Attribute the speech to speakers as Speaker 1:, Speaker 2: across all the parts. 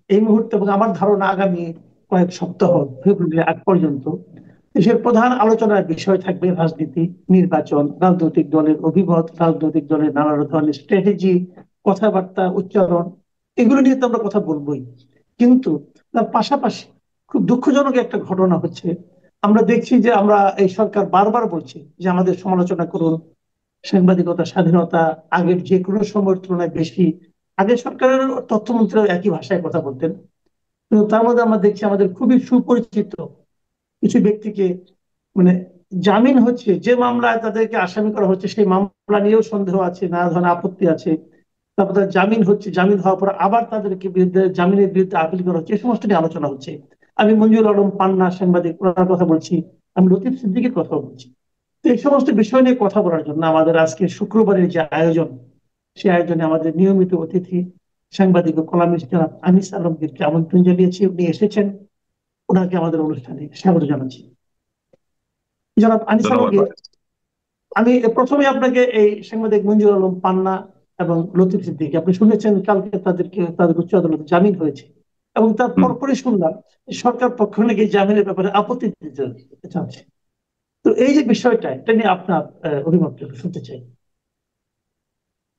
Speaker 1: এই মুহূর্তে এবং আমার ধারণা আগামী কয়েক সপ্তাহ ফেব্রুয়ারি আগ পর্যন্ত দেশের প্রধান আলোচনার বিষয় থাকবে রাজনীতি, নির্বাচন, রাজনৈতিক দলের অভিমত, রাজনৈতিক দলের নানা ধরনের স্ট্র্যাটেজি, কথাবার্তা, উচ্চারণ, এগুলো নিয়ে তো আমরা কথা বলবোই। কিন্তু তার পাশাপাশি খুব দুঃখজনক একটা ঘটনা হচ্ছে, আমরা দেখছি যে আমরা এই সরকার বারবার বলছে যে আমাদের সমালোচনা করুন, সাংবাদিকতা স্বাধীনতা আগের যে কোনো সময়ের তুলনায় বেশি। আগের সরকারের তথ্যমন্ত্রীরা একই ভাষায় কথা বলতেন, কিন্তু তার মধ্যে আমরা দেখছি আমাদের খুবই সুপরিচিত কিছু ব্যক্তিকে মানে জামিন হচ্ছে, যে মামলায় তাদেরকে আসামি করা হচ্ছে সেই মামলা নিয়েও সন্দেহ আছে, নানা ধরনের আপত্তি আছে। তারপর তাদের জামিন হচ্ছে, জামিন হওয়ার পর আবার তাদেরকে বিরুদ্ধে জামিনের বিরুদ্ধে আপিল করা হচ্ছে, এই সমস্ত নিয়ে আলোচনা হচ্ছে। আমি মঞ্জুর আলম পান্না সাংবাদিক, ওনার কথা বলছি, আমি লতিফ সিদ্দিকের কথা বলছি। তো এই সমস্ত বিষয় নিয়ে কথা বলার জন্য আমাদের আজকে শুক্রবারের যে আয়োজন, সেই আয়োজনে আমাদের নিয়মিত অতিথি সাংবাদিক ও কলামিস্ট জনাব আনিস আলমগীরকে আমন্ত্রণ জানিয়েছি, উনি এসেছেন। ওনাকে আমাদের অনুষ্ঠানে স্বাগত জানাচ্ছি। জনাব আনিস
Speaker 2: ধন্যবাদ
Speaker 1: আলমগীর,
Speaker 2: ভাই।
Speaker 1: আমি প্রথমে আপনাকে এই সাংবাদিক মঞ্জুর আলম পান্না এবং লতিফ সিদ্দিকী, আপনি শুনেছেন কালকে তাদের উচ্চ আদালতে জামিন হয়েছে, এবং তার
Speaker 2: হুম।
Speaker 1: পরপরই শুনলাম যে সরকার পক্ষ নাকি এই জামিনের ব্যাপারে আপত্তি দিতে চাচ্ছে। তো এই যে বিষয়টা, এটা নিয়ে আপনার অভিমত একটু শুনতে চাই।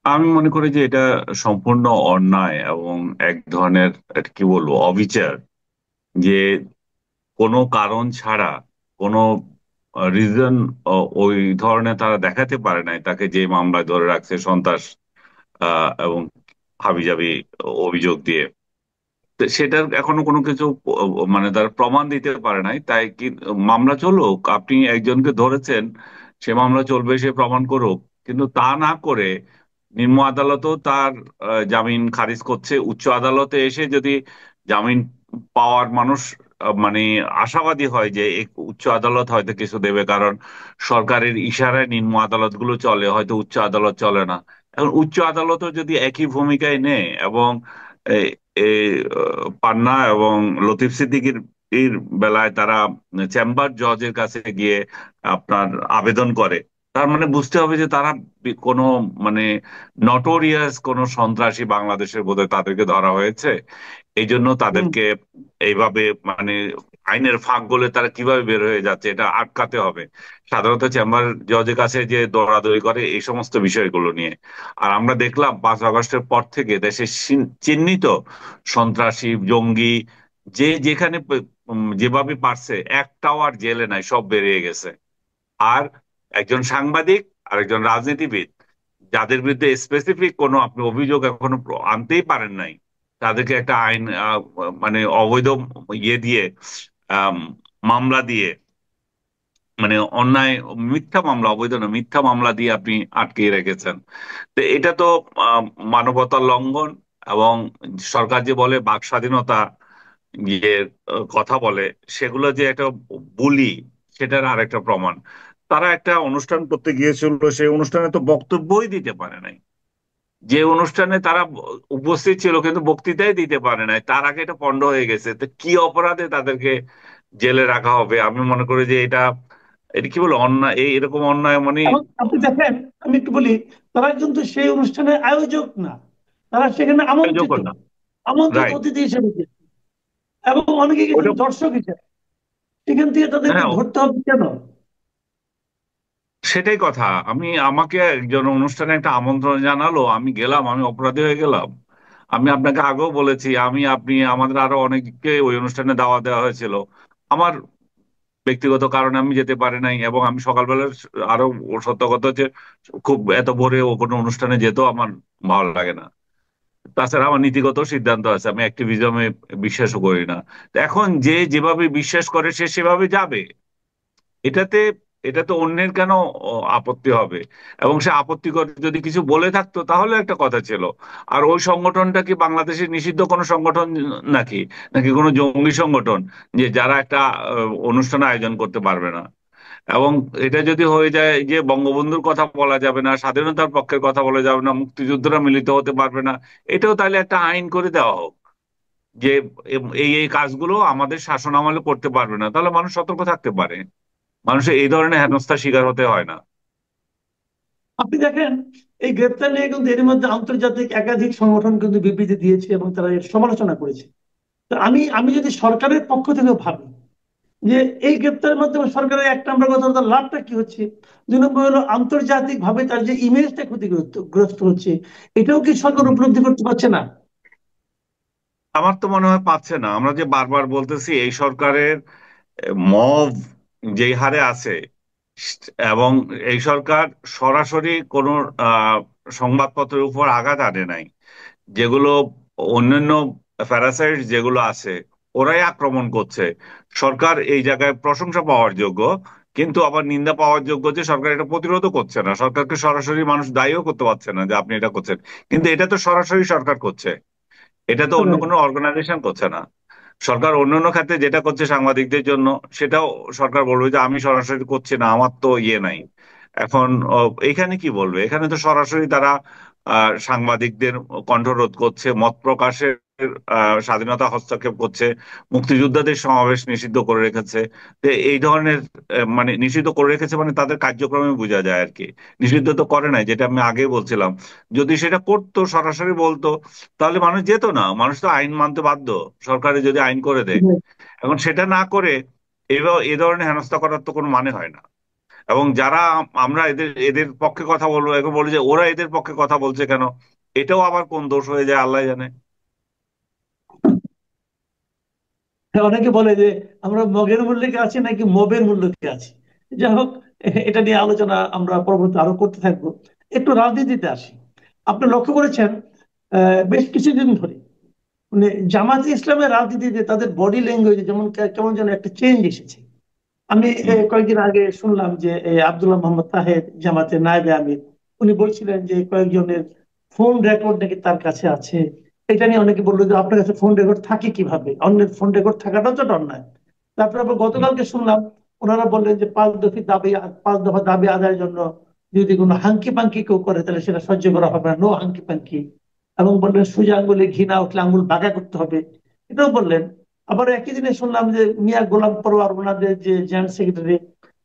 Speaker 2: আমি মনে করি যে এটা সম্পূর্ণ অন্যায় এবং এক ধরনের এটা কি বলবো অবিচার, যে কোনো কারণ ছাড়া কোনো রিজন ওই ধরনের তারা দেখাতে পারে নাই তাকে, যে মামলায় ধরে রাখছে সন্ত্রাস এবং হাবিজাবি অভিযোগ দিয়ে। তো সেটার এখনো কোনো কিছু মানে তার প্রমাণ দিতে পারে নাই, তাই কি মামলা চলুক, আপনি একজনকে ধরেছেন, সে মামলা চলবে, সে প্রমাণ করুক। কিন্তু তা না করে নিম্ন আদালতও তার জামিন খারিজ করছে। উচ্চ আদালতে এসে যদি জামিন পাওয়ার মানুষ মানে আশাবাদী হয় যে উচ্চ আদালত হয়তো কিছু দেবে, কারণ সরকারের ইশারায় নিম্ন আদালতগুলো চলে, হয়তো উচ্চ আদালত চলে না। এখন উচ্চ আদালতও যদি একই ভূমিকায় নেয় এবং এই এই, পান্না এবং লতিফ সিদ্দিকীর এর বেলায় তারা চেম্বার জজের কাছে গিয়ে আপনার আবেদন করে, তার মানে বুঝতে হবে যে তারা কোনো মানে নটোরিয়াস কোনো সন্ত্রাসী বাংলাদেশের বোধহয় তাদেরকে ধরা হয়েছে। এই জন্য
Speaker 1: হুম।
Speaker 2: তাদেরকে এইভাবে মানে আইনের ফাঁক গলে তারা কিভাবে বের হয়ে যাচ্ছে এটা আটকাতে হবে। সাধারণত চেম্বার জজের কাছে যে দৌড়াদৌড়ি করে এই সমস্ত বিষয়গুলো নিয়ে। আর আমরা দেখলাম 5 আগস্টের পর থেকে দেশে চিহ্নিত সন্ত্রাসী জঙ্গি যে যেখানে যেভাবে পারছে একটাও আর জেলে নাই, সব বেরিয়ে গেছে। আর একজন সাংবাদিক আর একজন রাজনীতিবিদ যাদের বিরুদ্ধে স্পেসিফিক কোনো আপনি অভিযোগ এখনো আনতেই পারেন নাই, তাদেরকে একটা আইন মানে অবৈধ ইয়ে দিয়ে আম, মামলা দিয়ে, মানে অন্যায় মিথ্যা মামলা, অবৈধ না মিথ্যা মামলা দিয়ে আপনি আটকে রেখেছেন। তো এটা তো আহ, মানবতার লঙ্ঘন। এবং সরকার যে বলে বাক স্বাধীনতা ইয়ে কথা বলে, সেগুলো যে একটা বুলি, সেটার আরেকটা প্রমাণ। তারা একটা অনুষ্ঠান করতে গিয়েছিল, সেই অনুষ্ঠানে তো বক্তব্যই দিতে পারে নাই। যে অনুষ্ঠানে তারা উপস্থিত ছিল কিন্তু বক্তৃতাই দিতে পারে নাই, তার আগে এটা পণ্ড হয়ে গেছে। তো কি অপরাধে তাদেরকে জেলে রাখা হবে? আমি মনে করি যে এটা এটা কি বলে অন্যায়, এরকম অন্যায় মানে
Speaker 1: এখন আপনি দেখেন, আমি একটু বলি, তারা কিন্তু সেই অনুষ্ঠানের আয়োজক না, তারা সেখানে আমন্ত্রিত,
Speaker 2: যখন না।
Speaker 1: আমন্ত্রিত
Speaker 2: রাইট।
Speaker 1: অতিথি হিসেবে গেছে, এবং অনেকে গেছেন
Speaker 2: ওটা
Speaker 1: দর্শক হিসেবে। সেখান থেকে তাদেরকে
Speaker 2: হ্যাঁ,
Speaker 1: ধরতে হবে কেন?
Speaker 2: সেটাই কথা। আমাকে একজন অনুষ্ঠানে একটা আমন্ত্রণ জানালো, আমি গেলাম, আমি অপরাধী হয়ে গেলাম? আমি আপনাকে আগেও বলেছি, আপনি আমাদের আরো অনেককে ওই অনুষ্ঠানে দাওয়াত দেওয়া হয়েছিল। আমার ব্যক্তিগত কারণে আমি যেতে পারি নাই, এবং আমি সকালবেলা আরো সত্য কথা হচ্ছে খুব এত ভোরে ও কোনো অনুষ্ঠানে যেতেও আমার ভালো লাগে না। তাছাড়া আমার নীতিগত সিদ্ধান্ত আছে, আমি অ্যাক্টিভিজমে বিশ্বাসও করি না। তো এখন যে যেভাবে বিশ্বাস করে সে সেভাবে যাবে। এটাতে এটাতে অন্যের কেন আপত্তি হবে? এবং সে আপত্তি করে যদি কিছু বলে থাকতো তাহলে একটা কথা ছিল। আর ওই সংগঠনটা কি বাংলাদেশের নিষিদ্ধ কোনো সংগঠন নাকি, নাকি কোনো জঙ্গি সংগঠন যে যারা একটা অনুষ্ঠান আয়োজন করতে পারবে না? এবং এটা যদি হয়ে যায় যে বঙ্গবন্ধুর কথা বলা যাবে না, স্বাধীনতার পক্ষের কথা বলা যাবে না, মুক্তিযোদ্ধারা মিলিত হতে পারবে না, এটাও তাহলে একটা আইন করে দেওয়া হোক যে এই এই কাজগুলো আমাদের শাসন আমলে করতে পারবে না, তাহলে মানুষ সতর্ক থাকতে পারে, মানুষের এই ধরনের হেনস্থার শিকার হতে হয় না।
Speaker 1: আপনি দেখেন, এই গ্রেপ্তার নিয়ে কিন্তু এর মধ্যে আন্তর্জাতিক একাধিক সংগঠন কিন্তু বিবৃতি দিয়েছে এবং তারা এর সমালোচনা করেছে। তো আমি আমি যদি সরকারের পক্ষ থেকে ভাবি যে এই গ্রেপ্তারের মাধ্যমে সরকারের এক নম্বর কথা হলো, লাভটা কি হচ্ছে, দুই নম্বর হলো আন্তর্জাতিক ভাবে তার যে ইমেজটা ক্ষতিগ্রস্ত গ্রস্ত হচ্ছে, এটাও কি সরকার উপলব্ধি করতে পারছে না?
Speaker 2: আমার তো মনে হয় পাচ্ছে না। আমরা যে বারবার বলতেছি এই সরকারের মব যেই হারে আছে, এবং এই সরকার সরাসরি কোনো আহ, সংবাদপত্রের উপর আঘাত আনে নাই। যেগুলো অন্যান্য প্যারাসাইট যেগুলো আছে ওরাই আক্রমণ করছে। সরকার এই জায়গায় প্রশংসা পাওয়ার যোগ্য, কিন্তু আবার নিন্দা পাওয়ার যোগ্য যে সরকার এটা প্রতিরোধও করছে না। সরকারকে সরাসরি মানুষ দায়ীও করতে পারছে না যে আপনি এটা করছেন, কিন্তু এটা তো সরাসরি সরকার করছে, এটা তো অন্য
Speaker 1: Right.
Speaker 2: কোনো অর্গানাইজেশন করছে না। সরকার অন্যান্য খাতে যেটা করছে সাংবাদিকদের জন্য, সেটাও সরকার বলবে যে আমি সরাসরি করছি না, আমার তো ইয়ে নাই। এখন এখানে কি বলবে? এখানে তো সরাসরি তারা সাংবাদিকদের কণ্ঠরোধ করছে, মত প্রকাশের স্বাধীনতা হস্তক্ষেপ করছে, মুক্তিযোদ্ধাদের সমাবেশ নিষিদ্ধ করে রেখেছে। তো এই ধরনের মানে নিষিদ্ধ করে রেখেছে মানে তাদের কার্যক্রমে বোঝা যায় আর কি। নিষিদ্ধ তো করে নাই, যেটা আমি আগে বলছিলাম। যদি সেটা করতো, সরাসরি বলতো, তাহলে মানুষ যেত না। মানুষ তো আইন মানতে বাধ্য, সরকারে যদি আইন করে দেয়। এখন সেটা না করে এবার এ ধরনের হেনস্থা করার তো কোনো মানে হয় না। এবং যারা আমরা এদের এদের পক্ষে কথা বলবো, এখন বলি যে ওরা এদের পক্ষে কথা বলছে কেন, এটাও আবার কোন দোষ হয়ে যায় আল্লাহ জানে।
Speaker 1: অনেকে বলে যে আমরা মগের মূল্যকে আছি নাকি মবের মূল্যকে আছি। যাই হোক, এটা নিয়ে আলোচনা আমরা পরবর্তী আরো করতে থাকবো। একটু রাজনীতিতে আসি। আপনি লক্ষ্য করেছেন বেশ কিছুদিন ধরে মানে জামাতে ইসলামের রাজনীতিতে তাদের বডি ল্যাঙ্গুয়েজে যেমন কেমন যেন একটা চেঞ্জ এসেছে। আমি
Speaker 2: হুম।
Speaker 1: কয়েকদিন আগে শুনলাম যে আব্দুল্লাহ মোহাম্মদ তাহের, জামাতের নায়েবে আমির, উনি বলছিলেন যে কয়েকজনের ফোন রেকর্ড নাকি তার কাছে আছে। এটা নিয়ে অনেকে বললো যে আপনার কাছে ফোন রেকর্ড থাকে কিভাবে, অন্যের ফোন রেকর্ড থাকাটাও তো অন্যায়। তারপরে আবার
Speaker 2: হুম।
Speaker 1: গতকালকে শুনলাম ওনারা বললেন যে 5 দফা দাবি আদায়ের জন্য যদি কোনো হাঙ্কি পাঙ্কি কেউ করে তাহলে সেটা সহ্য করা হবে না, নো হাঙ্কি পাঙ্কি। এবং বললেন সোজা আঙ্গুলে ঘি না উঠলে আঙ্গুল বাঁকা করতে হবে, এটাও বললেন। আবার একই দিনে শুনলাম যে মিয়া গোলাম পরোয়ার ওনাদের যে জয়েন্ট সেক্রেটারি,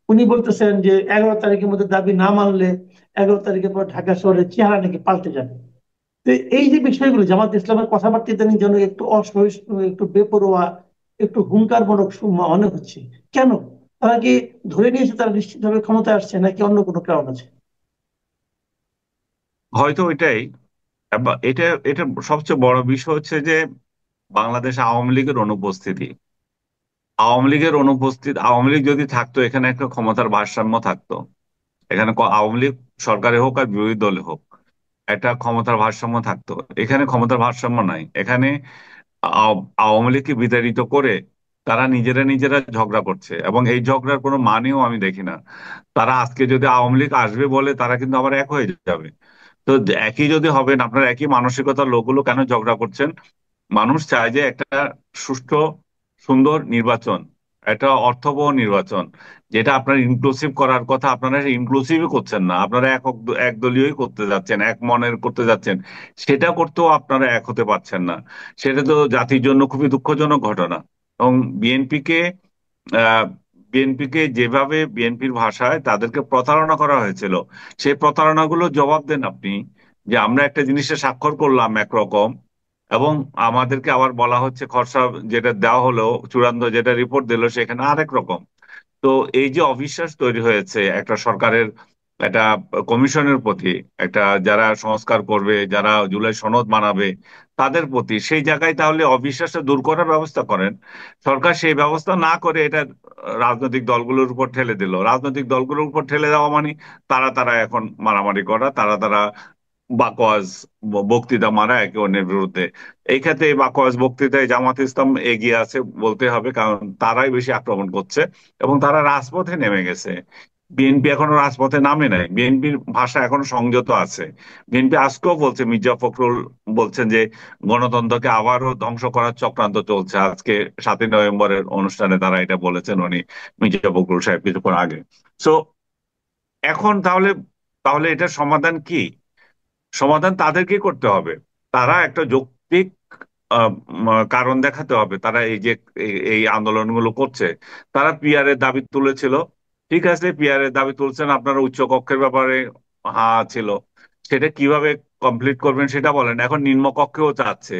Speaker 1: উনি বলতেছেন যে 11 তারিখের মধ্যে দাবি না মানলে 11 তারিখের পর ঢাকা শহরের চেহারা নাকি পাল্টে যাবে। তো এই যে বিষয়গুলো জামাত ইসলামের কথাবার্তা ইদানিং যেন একটু অসহিষ্ণু, একটু বেপরোয়া, একটু হুঙ্কারমূলক মনে হচ্ছে। কেন? তারা কি ধরে নিয়েছে তারা নিশ্চিতভাবে ক্ষমতায় আসছে, নাকি অন্য কোনো কারণ আছে?
Speaker 2: হয়তো এটাই। এটা এটা সবচেয়ে বড় বিষয় হচ্ছে যে বাংলাদেশ আওয়ামী লীগের অনুপস্থিতি। আওয়ামী লীগ যদি থাকতো, এখানে একটা ক্ষমতার ভারসাম্য থাকতো। এখানে আওয়ামী লীগ সরকারে হোক আর বিরোধী দলে হোক, একটা ক্ষমতার ভারসাম্য থাকতো। এখানে ক্ষমতার ভারসাম্য নাই। এখানে আওয়ামী লীগকে বিতাড়িত করে তারা নিজেরা নিজেরা ঝগড়া করছে, এবং এই ঝগড়ার কোনো মানেও আমি দেখি না। তারা আজকে যদি আওয়ামী লীগ আসবে বলে, তারা কিন্তু আবার এক হয়ে যাবে। তো একই যদি হবেন, আপনার একই মানসিকতার লোকগুলো কেন ঝগড়া করছেন? মানুষ চায় যে একটা সুষ্ঠু, সুন্দর নির্বাচন, একটা অর্থবহ নির্বাচন, যেটা আপনার ইনক্লুসিভ করার কথা। আপনারা ইনক্লুসিভই করছেন না, আপনারা একদলীয়ই করতে যাচ্ছেন, এক মনের করতে যাচ্ছেন। সেটা করতেও আপনারা এক হতে পারছেন না। সেটা তো জাতির জন্য খুবই দুঃখজনক ঘটনা। এবং বিএনপিকে আহ বিএনপিকে যেভাবে, বিএনপির ভাষায় তাদেরকে প্রতারণা করা হয়েছিল, সেই প্রতারণাগুলো জবাব দেন আপনি। যে আমরা একটা জিনিসে স্বাক্ষর করলাম একরকম, এবং আমাদেরকে আবার বলা হচ্ছে খসড়া যেটা দেওয়া হলো, চূড়ান্ত যেটা রিপোর্ট দিল, সেখানে আরেক রকম। তো এই যে অবিশ্বাস তৈরি হয়েছে একটা সরকারের, একটা কমিশনের প্রতি, একটা যারা সংস্কার করবে, যারা জুলাই সনদ মানাবে, তাদের প্রতি, সেই জায়গায় তাহলে অবিশ্বাসটা দূর করার ব্যবস্থা করেন। সরকার সেই ব্যবস্থা না করে এটা রাজনৈতিক দলগুলোর উপর ঠেলে দিল। রাজনৈতিক দলগুলোর উপর ঠেলে দেওয়া মানে তারা তারা এখন মারামারি করা, তারা তারা বাকওয়াজ বক্তৃতা মারা একে অন্যের বিরুদ্ধে। এই ক্ষেত্রে এই বাকওয়াজ বক্তৃতায় জামাত ইসলাম এগিয়ে আছে বলতে হবে, কারণ তারাই বেশি আক্রমণ করছে এবং তারা রাজপথে নেমে গেছে। বিএনপি এখনো রাজপথে নামে নাই, বিএনপির ভাষা এখনো সংযত আছে। বিএনপি আজকেও বলছে, মির্জা ফখরুল বলছেন যে গণতন্ত্রকে আবারও ধ্বংস করার চক্রান্ত চলছে। আজকে 7ই নভেম্বরের অনুষ্ঠানে তারা এটা বলেছেন, উনি, মির্জা ফখরুল সাহেব, কিছুক্ষণ আগে। সো এখন তাহলে তাহলে এটার সমাধান কি? সমাধান তাদেরকে করতে হবে। তারা একটা যৌক্তিক কারণ দেখাতে হবে। তারা এই যে এই আন্দোলনগুলো করছে, তারা পিআর এর দাবি তুলেছিল। ঠিক আছে, পিআর এর দাবি তুলছেন, আপনারা উচ্চ কক্ষের ব্যাপারে হা ছিল, সেটা কিভাবে কমপ্লিট করবেন সেটা বলেন। এখন নিম্ন কক্ষেও চাচ্ছে।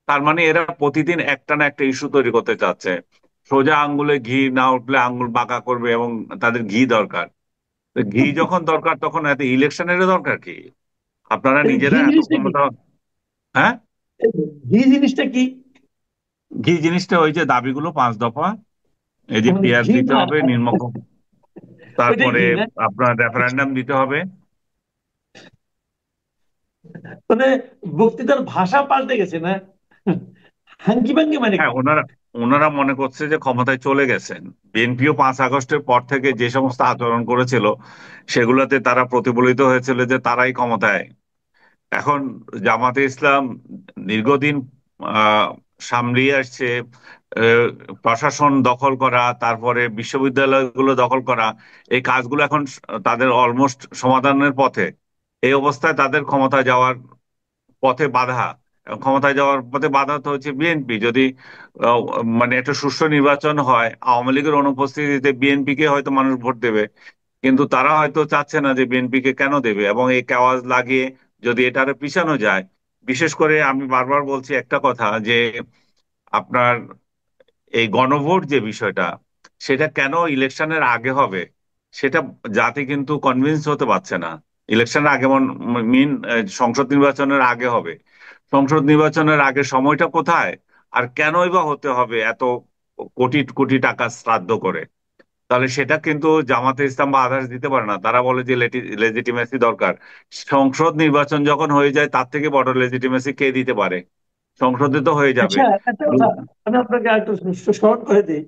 Speaker 2: তার মানে এরা প্রতিদিন একটা না একটা ইস্যু তৈরি করতে চাচ্ছে। সোজা আঙ্গুলে ঘি না উঠলে আঙ্গুল বাঁকা করবে, এবং তাদের ঘি দরকার। তো ঘি যখন দরকার তখন এত ইলেকশনের দরকার কি? আপনারা
Speaker 1: এই ঘি
Speaker 2: নিজেরা এত
Speaker 1: জিনিসটা কি?
Speaker 2: ক্ষমতা। হ্যাঁ।
Speaker 1: এই ঘি জিনিসটা কি?
Speaker 2: ঘি জিনিসটা ওই যে দাবিগুলো 5 দফা, এই যে
Speaker 1: মানে
Speaker 2: পেঁয়াজ
Speaker 1: ঘি
Speaker 2: দিতে
Speaker 1: না,
Speaker 2: হবে নির্মক,
Speaker 1: ওইটাই
Speaker 2: তারপরে
Speaker 1: ঘি না?
Speaker 2: আপনার রেফারেন্ডাম দিতে হবে।
Speaker 1: মানে বক্তৃতার ভাষা পাল্টে গেছে না? হাঙ্কি পাঙ্কি মানে
Speaker 2: হ্যাঁ,
Speaker 1: কি?
Speaker 2: ওনারা ওনারা মনে করছে যে ক্ষমতায় চলে গেছেন। বিএনপিও 5 আগস্টের পর থেকে যে সমস্ত আচরণ করেছিল সেগুলোতে তারা প্রতিফলিত হয়েছিল যে তারাই ক্ষমতায়। এখন জামাতে ইসলাম দীর্ঘদিন আহ সামলিয়ে আসছে, আহ, প্রশাসন দখল করা, তারপরে বিশ্ববিদ্যালয়গুলো দখল করা, এই কাজগুলো এখন তাদের অলমোস্ট সমাধানের পথে। এই অবস্থায় তাদের ক্ষমতা যাওয়ার পথে বাধা, ক্ষমতায় যাওয়ার পথে বাধা তো হচ্ছে বিএনপি। যদি আহ, মানে একটা সুষ্ঠু নির্বাচন হয়, আওয়ামী লীগের অনুপস্থিতিতে বিএনপি কে হয়তো মানুষ ভোট দেবে, কিন্তু তারা হয়তো চাচ্ছে না যে বিএনপি কে কেন দেবে, এবং এই কাওয়াজ লাগিয়ে যদি এটা আরো পিছানো যায়। বিশেষ করে আমি বারবার বলছি একটা কথা, যে আপনার এই গণভোট যে বিষয়টা, সেটা কেন ইলেকশনের আগে হবে, সেটা জাতি কিন্তু কনভিন্স হতে পারছে না। ইলেকশনের আগে মিন সংসদ নির্বাচনের আগে হবে। সংসদ নির্বাচনের আগে সময়টা কোথায়, আর কেনই বা হতে হবে এত কোটি কোটি টাকা শ্রাদ্ধ করে? তাহলে সেটা কিন্তু জামাতে ইসলাম বা আদার্স দিতে পারে না। তারা বলে যে লেজিটিমেসি দরকার। সংসদ নির্বাচন যখন হয়ে যায়, তার থেকে বড় লেজিটিমেসি কে দিতে পারে? সংসদে তো হয়ে যাবে।
Speaker 1: আচ্ছা, একটা কথা আমি আপনাকে একটু স্মরণ করে দিই।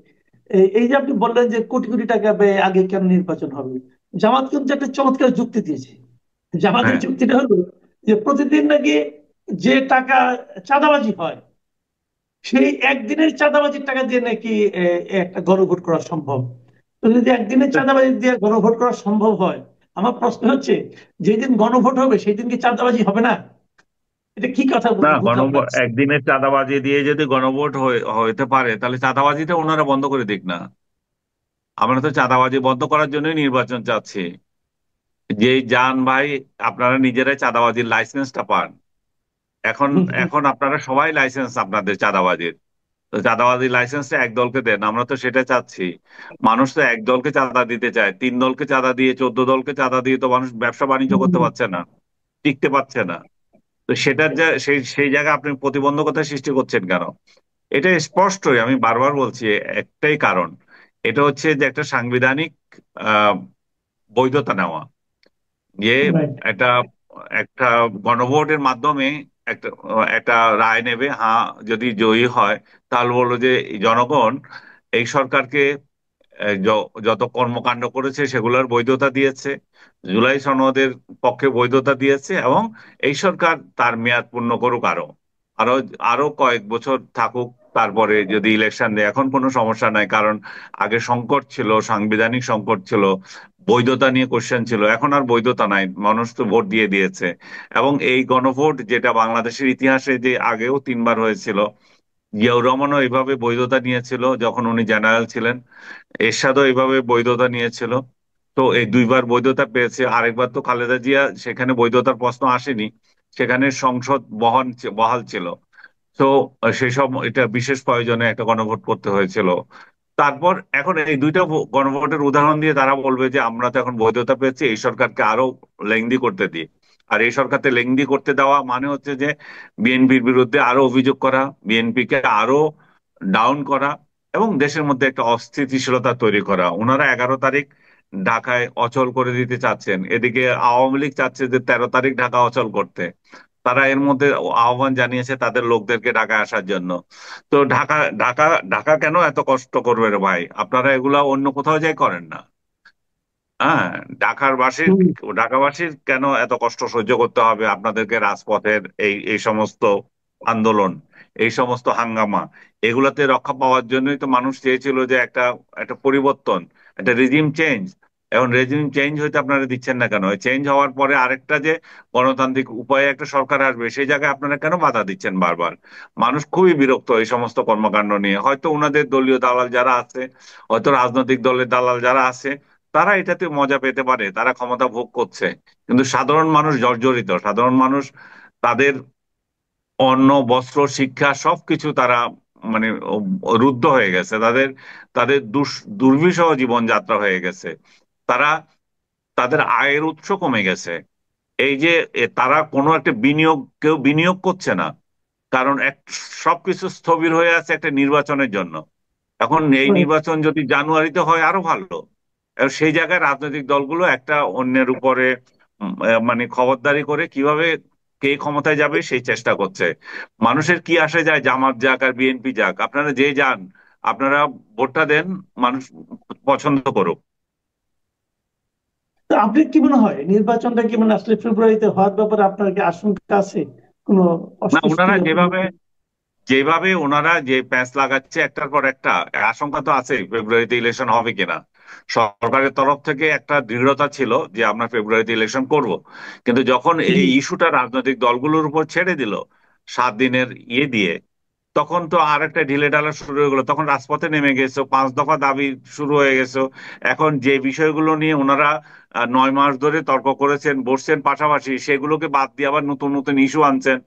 Speaker 1: এই যে আপনি বললেন যে কোটি কোটি টাকা ব্যয়ে আগে কেন নির্বাচন হবে, জামাত কিন্তু একটা চমৎকার যুক্তি দিয়েছে। জামাতের
Speaker 2: হ্যাঁ।
Speaker 1: যুক্তিটা হলো যে প্রতিদিন নাকি যে টাকা চাঁদাবাজি হয়, সেই একদিনের চাঁদাবাজির টাকা দিয়ে নাকি একটা গণভোট করা সম্ভব। তো যদি একদিনের চাঁদাবাজি দিয়ে গণভোট করা সম্ভব হয়, আমার প্রশ্ন হচ্ছে, যেদিন গণভোট হবে সেই দিন কি চাঁদাবাজি হবে না? এটা কি কথা
Speaker 2: না,
Speaker 1: বুঝলাম না।
Speaker 2: একদিনের চাঁদাবাজি দিয়ে যদি গণভোট হইতে পারে, তাহলে চাঁদাবাজিটা ওনারা বন্ধ করে দিক না। আমরা তো চাঁদাবাজি বন্ধ করার জন্যই নির্বাচন চাচ্ছি। যে যান ভাই, আপনারা নিজেরাই চাঁদাবাজির লাইসেন্সটা পান। এখন
Speaker 1: হুম, হুম,
Speaker 2: এখন আপনারা সবাই লাইসেন্স আপনাদের চাঁদাবাজির। তো চাঁদাবাজির লাইসেন্সটা এক দলকে দেন, আমরা তো সেটা চাচ্ছি। মানুষ তো এক দলকে চাঁদা দিতে চায়, 3 দলকে চাঁদা দিয়ে 14 দলকে চাঁদা দিয়ে তো মানুষ ব্যবসা বাণিজ্য
Speaker 1: হুম,
Speaker 2: করতে
Speaker 1: হুম।
Speaker 2: পারছে না, টিকতে পারছে না। তো সেটার যা সেই সেই জায়গায় আপনি প্রতিবন্ধকতা সৃষ্টি করছেন কেন? এটা স্পষ্টই, আমি বারবার বলছি, একটাই কারণ। এটা হচ্ছে যে একটা সাংবিধানিক আহ বৈধতা নেওয়া, যে
Speaker 1: রাইট।
Speaker 2: একটা একটা গণভোটের মাধ্যমে একটা একটা রায় নেবে। হ্যাঁ, যদি জয়ী হয়, তাহলে বললো যে জনগণ এই সরকারকে যত কর্মকাণ্ড করেছে সেগুলোর বৈধতা দিয়েছে, জুলাই সনদের পক্ষে বৈধতা দিয়েছে, এবং এই সরকার তার মেয়াদ পূর্ণ করুক, আরো আরো আরো কয়েক বছর থাকুক, তারপরে যদি ইলেকশন দেয় এখন কোনো সমস্যা নাই। কারণ আগে সংকট ছিল, সাংবিধানিক সংকট ছিল, বৈধতা নিয়ে কোশ্চেন ছিল, এখন আর বৈধতা নাই, মানুষ তো ভোট দিয়ে দিয়েছে। এবং এই গণভোট যেটা বাংলাদেশের ইতিহাসে যে আগেও 3বার হয়েছিল, জিয়াউর রহমানও এইভাবে বৈধতা নিয়েছিল যখন উনি জেনারেল ছিলেন, এরশাদও এইভাবে বৈধতা নিয়েছিল। তো এই 2বার বৈধতা পেয়েছে। আরেকবার তো খালেদা জিয়া, সেখানে বৈধতার প্রশ্ন আসেনি, সেখানে সংসদ বহাল ছিল। তো সেসব এটা বিশেষ প্রয়োজনে একটা গণভোট করতে হয়েছিল। তারপর এখন এই দুইটা গণভোটের উদাহরণ দিয়ে তারা বলবে যে আমরা তো এখন বৈধতা পেয়েছি, এই সরকারকে আরো লেংদি করতে দিই। আর এই সরকারকে লেংদি করতে দেওয়া মানে হচ্ছে যে বিএনপির বিরুদ্ধে আরো অভিযোগ করা, বিএনপি কে আরো ডাউন করা, এবং দেশের মধ্যে একটা অস্থিতিশীলতা তৈরি করা। ওনারা 11 তারিখ ঢাকায় অচল করে দিতে চাচ্ছেন, এদিকে আওয়ামী লীগ চাচ্ছে যে 13 তারিখ ঢাকা অচল করতে। তারা এর মধ্যে আহ্বান জানিয়েছে তাদের লোকদেরকে ঢাকায় আসার জন্য। তো ঢাকা ঢাকা ঢাকা কেন এত কষ্ট করবে রে ভাই? আপনারা এগুলা অন্য কোথাও যাই করেন না। হ্যাঁ,
Speaker 1: হুম।
Speaker 2: ঢাকাবাসীর কেন এত কষ্ট সহ্য করতে হবে আপনাদেরকে? রাজপথের এই এই সমস্ত আন্দোলন, এই সমস্ত হাঙ্গামা, এগুলাতে রক্ষা পাওয়ার জন্যই তো মানুষ চেয়েছিল যে একটা একটা পরিবর্তন, একটা রেজিম চেঞ্জ। এখন রেজিম চেঞ্জ হইতে আপনারা দিচ্ছেন না কেন? চেঞ্জ হওয়ার পরে আরেকটা যে গণতান্ত্রিক উপায়ে একটা সরকার আসবে, সেই জায়গায় আপনারা কেন বাধা দিচ্ছেন বারবার? মানুষ খুবই বিরক্ত এই সমস্ত কর্মকাণ্ড নিয়ে। হয়তো ওনাদের দলীয় দালাল যারা আছে, হয়তো রাজনৈতিক দলের দালাল যারা আছে, তারা এটাতে মজা পেতে পারে, তারা ক্ষমতা ভোগ করছে, কিন্তু সাধারণ মানুষ জর্জরিত। সাধারণ মানুষ তাদের অন্ন বস্ত্র শিক্ষা সবকিছু তারা মানে রুদ্ধ হয়ে গেছে, তাদের তাদের দুর্বিষহ জীবনযাত্রা হয়ে গেছে। তারা তাদের আয়ের উৎস কমে গেছে। এই যে তারা কোনো একটা বিনিয়োগ, কেউ বিনিয়োগ করছে না, কারণ সবকিছু স্থবির হয়ে আছে একটা নির্বাচনের জন্য। এখন এই নির্বাচন যদি জানুয়ারিতে হয় আরো ভালো। এবং সেই জায়গায় রাজনৈতিক দলগুলো একটা অন্যের উপরে মানে খবরদারি করে কিভাবে কে ক্ষমতায় যাবে সেই চেষ্টা করছে। মানুষের কি আসে যায় জামাত যাক আর বিএনপি যাক, আপনারা যে যান, আপনারা ভোটটা দেন, মানুষ পছন্দ করুক।
Speaker 1: তো আপনি কি মনে হয় নির্বাচনটা কি মানে আসলে ফেব্রুয়ারিতে হওয়ার ব্যাপারে আপনার কি আশঙ্কা আছে? কোনো
Speaker 2: না,
Speaker 1: অস্বস্তি?
Speaker 2: ওনারা যেভাবে যেভাবে ওনারা যে প্যাঁচ লাগাচ্ছে একটার পর একটা, আশঙ্কা তো আছে ফেব্রুয়ারিতে ইলেকশন হবে কিনা। সরকারের তরফ থেকে একটা দৃঢ়তা ছিল যে আমরা ফেব্রুয়ারিতে ইলেকশন করব, কিন্তু যখন এই
Speaker 1: জি।
Speaker 2: ইস্যুটা রাজনৈতিক দলগুলোর উপর ছেড়ে দিল 7 দিনের দিয়ে, তখন তো আর একটা ঢিলে ঢালা শুরু হয়ে গেলো। তখন রাজপথে নেমে গেছে, 5 দফা দাবি শুরু হয়ে গেছে। এখন যে বিষয়গুলো নিয়ে ওনারা 9 মাস ধরে তর্ক করেছেন, বসছেন পাশাপাশি, সেগুলোকে বাদ দিয়ে আবার নতুন নতুন ইস্যু আনছেন।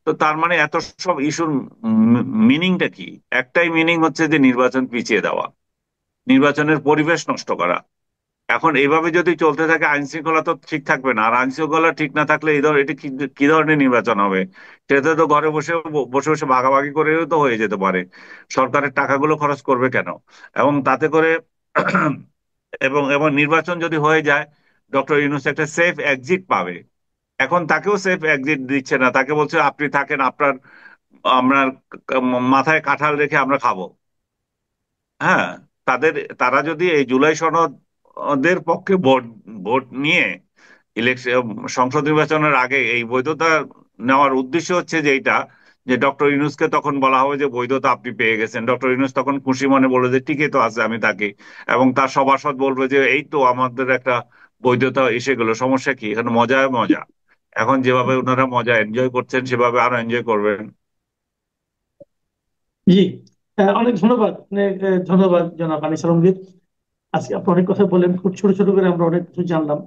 Speaker 2: তো তার মানে এত সব ইস্যুর মিনিংটা কি? একটাই মিনিং হচ্ছে যে নির্বাচন পিছিয়ে দেওয়া, নির্বাচনের পরিবেশ নষ্ট করা। এখন এইভাবে যদি চলতে থাকে আইন শৃঙ্খলা তো ঠিক থাকবে না, আর আইন শৃঙ্খলা ঠিক না থাকলে এই ধর এটা কি কি ধরনের নির্বাচন হবে? সেটা তো ঘরে বসে বসে বসে ভাগাভাগি করেও তো হয়ে যেতে পারে। সরকারের টাকাগুলো খরচ করবে কেন? এবং তাতে করে এবং এবং নির্বাচন যদি হয়ে যায়, ডক্টর ইউনূস একটা সেফ এক্সিট পাবে। এখন তাকেও সেফ এক্সিট দিচ্ছে না, তাকে বলছে আপনি থাকেন, আপনার আপনার মাথায় কাঁঠাল রেখে আমরা খাবো। হ্যাঁ, তাদের তারা যদি এই জুলাই সনদের পক্ষে ভোট ভোট নিয়ে ইলেকশন, সংসদ নির্বাচনের আগে এই বৈধতা নেওয়ার উদ্দেশ্য হচ্ছে যে এইটা, যে ডক্টর ইউনূসকে তখন বলা হবে যে বৈধতা আপনি পেয়ে গেছেন, ডক্টর ইউনূস তখন খুশি মনে বলবে যে ঠিকই তো আছে, আমি থাকি। এবং তার সভাসদ বলবে যে এই তো আমাদের একটা বৈধতা এসে গেল, সমস্যা কি, এখানে মজা মজা। এখন যেভাবে ওনারা মজা এনজয় করছেন সেভাবে আরো এনজয় করবেন।
Speaker 1: জি। অনেক ধন্যবাদ, অনেক ধন্যবাদ জনাব আনিস আলমগীর। আজকে আপনি অনেক কথা বললেন, খুব ছোট ছোট করে আমরা অনেক কিছু জানলাম।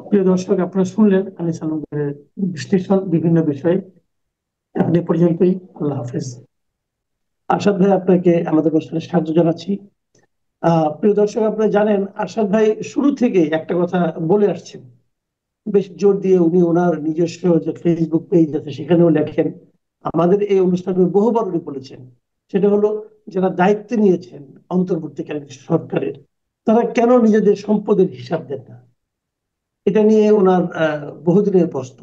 Speaker 1: প্রিয় দর্শক, আপনারা শুনলেন আনিস আলমগীরের বিশ্লেষণ বিভিন্ন বিষয়ে। এখন এ পর্যন্তই। আল্লাহ হাফেজ। আরশাদ ভাই, আপনাকে আমাদের অনুষ্ঠানে স্বাগত জানাচ্ছি। প্রিয় দর্শক, আপনারা জানেন আরশাদ ভাই শুরু থেকে একটা কথা বলে আসছেন, বেশ জোর দিয়ে। উনি ওনার নিজস্ব যে ফেসবুক পেজ আছে সেখানেও লেখেন, আমাদের এই অনুষ্ঠানে বহুবার উনি বলেছেন, সেটা হলো যারা দায়িত্ব নিয়েছেন অন্তর্বর্তীকালীন সরকারের, তারা কেন নিজেদের সম্পদের হিসাব দেন না। এটা নিয়ে ওনার বহুদিনের প্রশ্ন,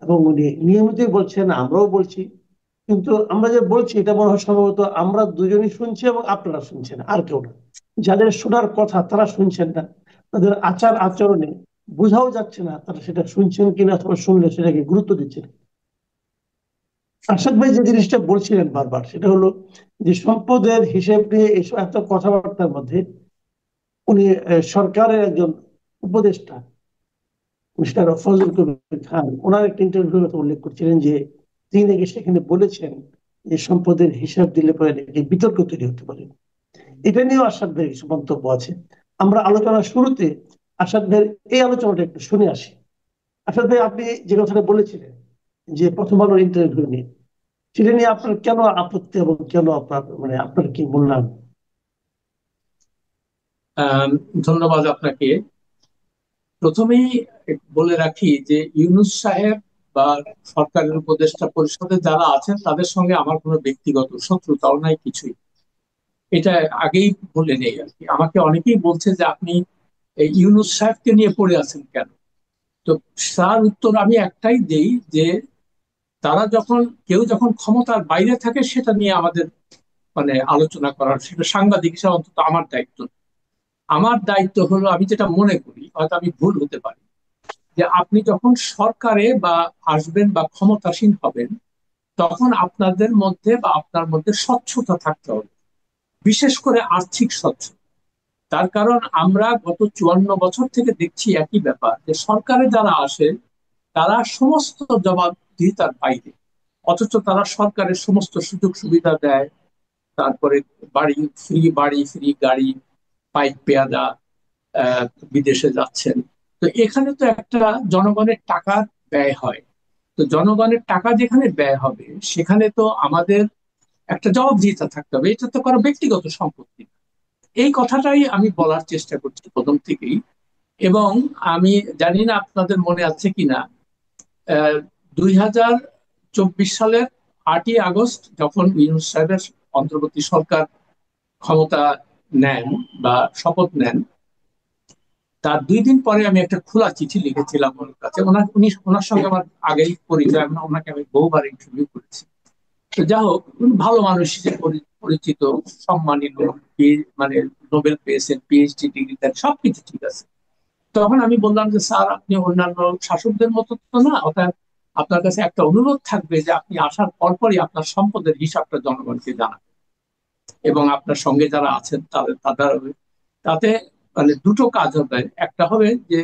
Speaker 1: এবং উনি নিয়মিতই বলছেন, আমরাও বলছি। কিন্তু আমরা যে বলছি এটা মনে হয় সম্ভবত আমরা দুজনই শুনছি এবং আপনারা শুনছেন, আর কেউ না। যাদের শোনার কথা তারা শুনছেন না, তাদের আচার আচরণে বোঝাও যাচ্ছে না তারা সেটা শুনছেন কিনা, অথবা শুনলে সেটাকে গুরুত্ব দিচ্ছেন। আসাদ ভাই যে জিনিসটা বলছিলেন বারবার, সেটা হলো যে সম্পদের হিসেব নিয়ে এসব এত কথাবার্তার মধ্যে উনি সরকারের একজন উপদেষ্টা মিস্টার ফজল কবির খান, ওনার একটা ইন্টারভিউর কথা উল্লেখ করছিলেন যে তিনি নাকি সেখানে বলেছেন যে সম্পদের হিসাব দিলে পরে নাকি বিতর্ক তৈরি হতে পারে। এটা নিয়েও আসাদ ভাইয়ের কিছু মন্তব্য আছে। আমরা আলোচনার শুরুতে আসাদ ভাইয়ের এই আলোচনাটা একটু শুনে আসি। আসাদ ভাই, আপনি যে কথাটা বলেছিলেন যে প্রথম আলোর ইন্টারভিউ নিয়ে, সেটা নিয়ে আপনার কেন আপত্তি এবং কেন আপনার মানে আপনার কি মূল্যায়ন?
Speaker 3: আহ, ধন্যবাদ আপনাকে। প্রথমেই বলে রাখি যে ইউনূস সাহেব বা সরকারের উপদেষ্টা পরিষদে যারা আছেন তাদের সঙ্গে আমার কোনো ব্যক্তিগত শত্রুতাও নাই, কিছুই। এটা আগেই বলে নেই আর কি। আমাকে অনেকেই বলছে যে আপনি এই ইউনূস সাহেবকে নিয়ে পড়ে আছেন কেন। তো তার উত্তর আমি একটাই দেই যে তারা যখন কেউ যখন ক্ষমতার বাইরে থাকে সেটা নিয়ে আমাদের মানে আলোচনা করার, সেটা সাংবাদিক হিসাবে অন্তত আমার দায়িত্ব না। আমার দায়িত্ব হলো, আমি যেটা মনে করি, হয়তো আমি ভুল হতে পারি, যে আপনি যখন সরকারে বা আসবেন বা ক্ষমতাসীন হবেন, তখন আপনাদের মধ্যে বা আপনার মধ্যে স্বচ্ছতা থাকতে হবে, বিশেষ করে আর্থিক স্বচ্ছ। তার কারণ আমরা গত 54 বছর থেকে দেখছি একই ব্যাপার, যে সরকারে যারা আসে তারা সমস্ত জবাবদিহিতার বাইরে, অথচ তারা সরকারের সমস্ত সুযোগ সুবিধা দেয়। তারপরে বাড়ি ফ্রি গাড়ি, পাইক পেয়াদা, বিদেশে যাচ্ছেন। তো এখানে তো একটা জনগণের টাকার ব্যয় হয়। তো তো জনগণের টাকা যেখানে ব্যয় হবে সেখানে তো আমাদের একটা জবাবদিহিতা থাকতে হবে, এটা তো কারো ব্যক্তিগত সম্পত্তি। এই কথাটাই আমি বলার চেষ্টা করছি প্রথম থেকেই। এবং আমি জানি না আপনাদের মনে আছে কিনা, 2024 সালের 8ই আগস্ট যখন ইউনূস সাহেবের অন্তর্বর্তী সরকার ক্ষমতা নেন বা শপথ নেন, তার 2 দিন পরে আমি একটা খোলা চিঠি লিখেছিলাম ওনার কাছে। ওনার সঙ্গে আমার আগেই পরিচয়, ওনাকে আমি বহুবার ইন্টারভিউ করেছি। তো যা হোক, উনি ভালো মানুষ হিসেবে পরিচিত, সম্মানিত, মানে নোবেল পেয়েছেন, পিএইচডি ডিগ্রি, সবকিছু ঠিক আছে। তখন আমি বললাম যে স্যার, আপনি অন্যান্য শাসকদের মতো তো না, অর্থাৎ আপনার কাছে একটা অনুরোধ থাকবে যে আপনি আসার পরপরই আপনার সম্পদের হিসাবটা জনগণকে জানাবেন, এবং আপনার সঙ্গে যারা আছেন তাদের তাতে মানে দুটো কাজ হবে। একটা হবে যে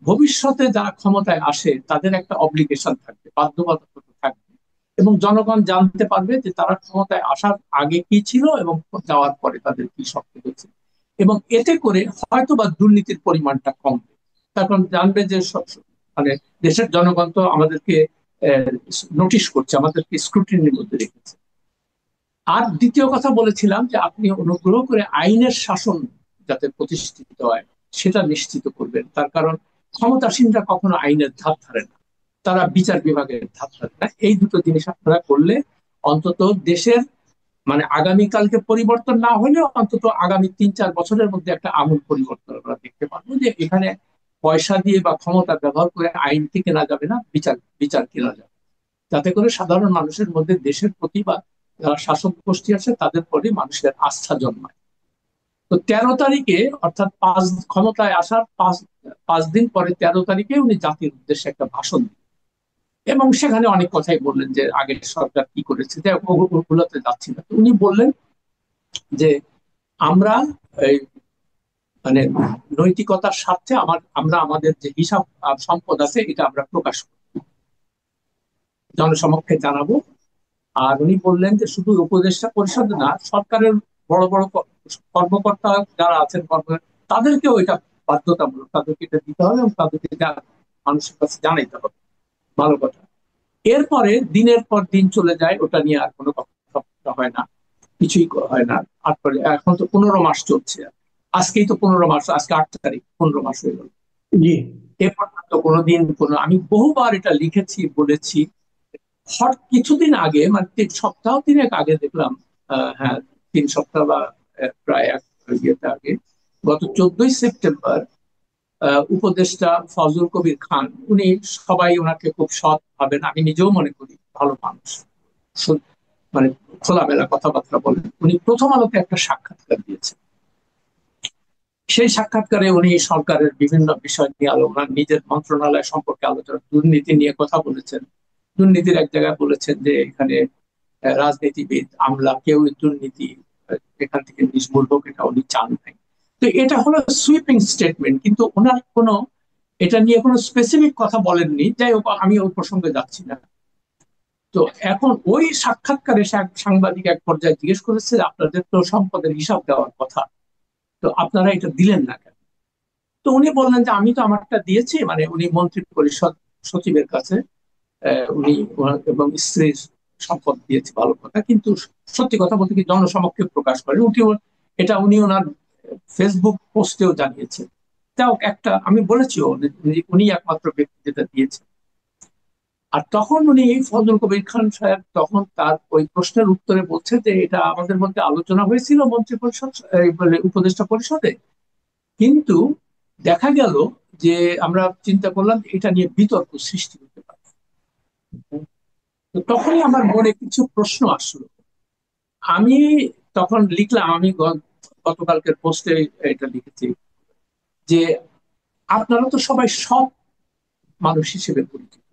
Speaker 3: ভবিষ্যতে যারা ক্ষমতায় আসে তাদের একটা অব্লিগেশন থাকবে, বাধ্যবাধকতা থাকবে, এবং জনগণ জানতে পারবে যে তারা ক্ষমতায় আসার আগে কি ছিল এবং যাওয়ার পরে তাদের কি শক্তি হয়েছে। এবং এতে করে হয়তোবা দুর্নীতির পরিমাণটা কমবে, তার কারণ জানবে যে মানে দেশের জনগণ তো আমাদেরকে নোটিশ করছে, আমাদেরকে স্ক্রুটিনির মধ্যে রেখেছে। আর দ্বিতীয় কথা বলেছিলাম যে আপনি অনুগ্রহ করে আইনের শাসন যাতে প্রতিষ্ঠিত হয় সেটা নিশ্চিত করবেন, তার কারণ ক্ষমতাসীনরা কখনো আইনের ধার ধারে না, তারা বিচার বিভাগের ধার ধারে না। এই দুটো জিনিস আপনারা করলে অন্তত দেশের মানে আগামীকালকে পরিবর্তন না হলেও অন্তত আগামী 3-4 বছরের মধ্যে একটা আমূল পরিবর্তন আমরা দেখতে পারবো, যে এখানে পয়সা দিয়ে বা ক্ষমতা ব্যবহার করে আইন কি কেনা যাবে না, বিচার বিচার কেনা যাবে, যাতে করে সাধারণ মানুষের মধ্যে দেশের প্রতি বা যারা শাসক গোষ্ঠী আছে তাদের প্রতি মানুষের আস্থা জন্মায়। তো 13 তারিখে, অর্থাৎ ক্ষমতায় আসার 5 দিন পরে 13 তারিখে উনি জাতির উদ্দেশ্যে একটা ভাষণ দিলেন, এবং সেখানে অনেক কথাই বললেন যে আগের সরকার কি করেছে, ওগুলোতে যাচ্ছি না। উনি বললেন যে আমরা এই মানে নৈতিকতার স্বার্থে আমরা আমাদের যে হিসাব সম্পদ আছে এটা আমরা প্রকাশ করব, জনসমক্ষে জানাবো। আর উনি বললেন যে শুধু উপদেষ্টা পরিষদ না, সরকারের বড় বড় কর্মকর্তা যারা আছেন, তাদেরকেও এটা বাধ্যতামূলক, তাদেরকে এটা দিতে হবে এবং তাদেরকে মানুষের কাছে জানাইতে হবে। ভালো কথা। এরপরে দিনের পর দিন চলে যায়, ওটা নিয়ে আর কোনো কথা হয় না, কিছুই হয় না। তারপরে এখন তো 15 মাস চলছে, আজকেই তো 15 মাস, আজকে 8 তারিখ, 15 মাস হয়ে গেল।
Speaker 1: জি,
Speaker 3: এরপর তো কোনোদিন আমি বহুবার এটা লিখেছি, বলেছি। কিছুদিন আগে, মানে সপ্তাহ 3 আগে দেখলাম, হ্যাঁ 3 সপ্তাহ বা প্রায় এক ইয়েতে আগে, গত 14ই সেপ্টেম্বর উপদেষ্টা ফজল কবির খান, উনি সবাই ওনাকে খুব সৎ ভাবেন, আমি নিজেও মনে করি ভালো মানুষ, মানে খোলামেলা কথাবার্তা বলেন। উনি প্রথম আলোতে একটা সাক্ষাৎকার দিয়েছেন। সেই সাক্ষাৎকারে উনি সরকারের বিভিন্ন বিষয় নিয়ে আলোচনা, নিজের মন্ত্রণালয় সম্পর্কে আলোচনা, দুর্নীতি নিয়ে কথা বলেছেন। দুর্নীতির এক জায়গায় বলেছেন যে এখানে রাজনীতিবিদ, আমলা, কেউ দুর্নীতি এখান থেকে নির্মূল হোক, এটা উনি চান নাই। তো এটা হলো সুইপিং স্টেটমেন্ট, কিন্তু ওনার কোনো এটা নিয়ে কোনো স্পেসিফিক কথা বলেননি। যাই হোক, আমি ওই প্রসঙ্গে যাচ্ছি না। তো এখন ওই সাক্ষাৎকারে সাংবাদিক এক পর্যায়ে জিজ্ঞেস করেছে, আপনাদের তো সম্পদের হিসাব দেওয়ার কথা, তো আপনারা এটা দিলেন না কেন? তো উনি বললেন যে আমি তো আমারটা দিয়েছি, মানে উনি মন্ত্রী পরিষদ সচিবের কাছে উনি এবং স্ত্রীর সম্পদ দিয়েছে, ভালো কথা, কিন্তু সত্যি কথা বলতে কি জনসমক্ষে প্রকাশ করেন। এটা উনি ওনার ফেসবুক পোস্টেও জানিয়েছেন। তাও একটা আমি বলেছি, উনি একমাত্র ব্যক্তি যেটা দিয়েছেন। আর তখন উনি ফজল কবির খান সাহেব তখন তার ওই প্রশ্নের উত্তরে বলছে যে এটা আমাদের মধ্যে আলোচনা হয়েছিল মন্ত্রী পরিষদ, উপদেষ্টা পরিষদে, কিন্তু দেখা গেল যে আমরা চিন্তা করলাম এটা নিয়ে বিতর্ক সৃষ্টি হতে পারে। তো তখনই আমার মনে কিছু প্রশ্ন আসলো। আমি তখন লিখলাম, আমি গতকালকের পোস্টে এটা লিখেছি যে আপনারা তো সবাই সৎ মানুষ হিসেবে পরিচিত,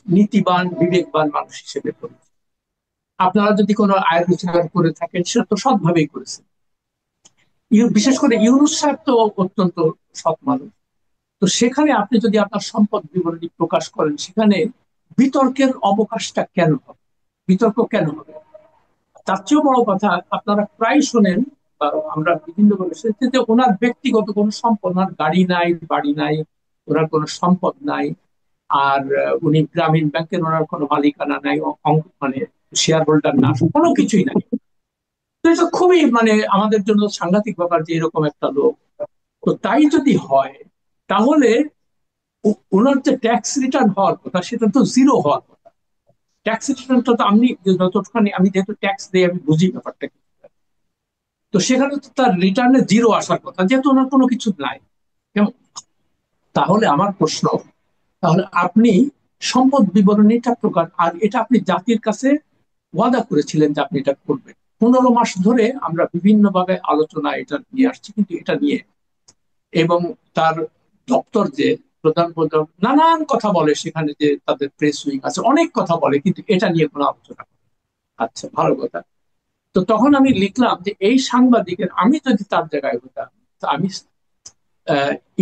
Speaker 3: নীতিবান বিবেকবান মানুষ হিসেবে পরিচিত। আপনারা যদি কোনো আয় রোজগার করে থাকেন সেটা তো সৎভাবেই করেছেন। বিশেষ করে ইউনূস সাহেব তো অত্যন্ত সৎ মানুষ। তো সেখানে আপনি যদি আপনার সম্পদ বিবরণী প্রকাশ করেন, সেখানে বিতর্কের অবকাশটা কেন হবে, বিতর্ক কেন হবে? তার চেয়েও বড় কথা, আপনারা প্রায় শোনেন বা আমরা বিভিন্ন শুনেছি যে ওনার ব্যক্তিগত কোনো সম্পদ, ওনার গাড়ি নাই, বাড়ি নাই, ওনার কোনো সম্পদ নাই। আর উনি গ্রামীণ ব্যাংকের, ওনার কোনো মালিকানা নাই, মানে শেয়ার হোল্ডার না, কোনো কিছুই নাই। তো এটা খুবই মানে আমাদের জন্য সাংঘাতিক ব্যাপার যে এরকম একটা লোক। তো তাই যদি হয় তাহলে ওনার যে ট্যাক্স রিটার্ন হওয়ার কথা সেটা তো জিরো হওয়ার কথা। ট্যাক্স রিটার্নটা তো আমি যতখানি, আমি যেহেতু ট্যাক্স দিই আমি বুঝি ব্যাপারটা কি। তো সেখানে তো তার রিটার্নে জিরো আসার কথা, যেহেতু ওনার কোনো কিছু নাই। কেমন? তাহলে আমার প্রশ্ন, তাহলে আপনি সম্পদ বিবরণীটা প্রকাশ, আর এটা আপনি জাতির কাছে ওয়াদা করেছিলেন যে আপনি এটা করবেন। 15 মাস ধরে আমরা বিভিন্ন ভাবে আলোচনা এটা নিয়ে আসছি, কিন্তু এটা নিয়ে, এবং তার দপ্তর যে প্রধান প্রধান নানান কথা বলে, সেখানে যে তাদের প্রেস উইং আছে অনেক কথা বলে, কিন্তু এটা নিয়ে কোনো আলোচনা করে না। আচ্ছা, ভালো কথা। তো তখন আমি লিখলাম যে এই সাংবাদিকের, আমি যদি তার জায়গায় হতাম, তো আমি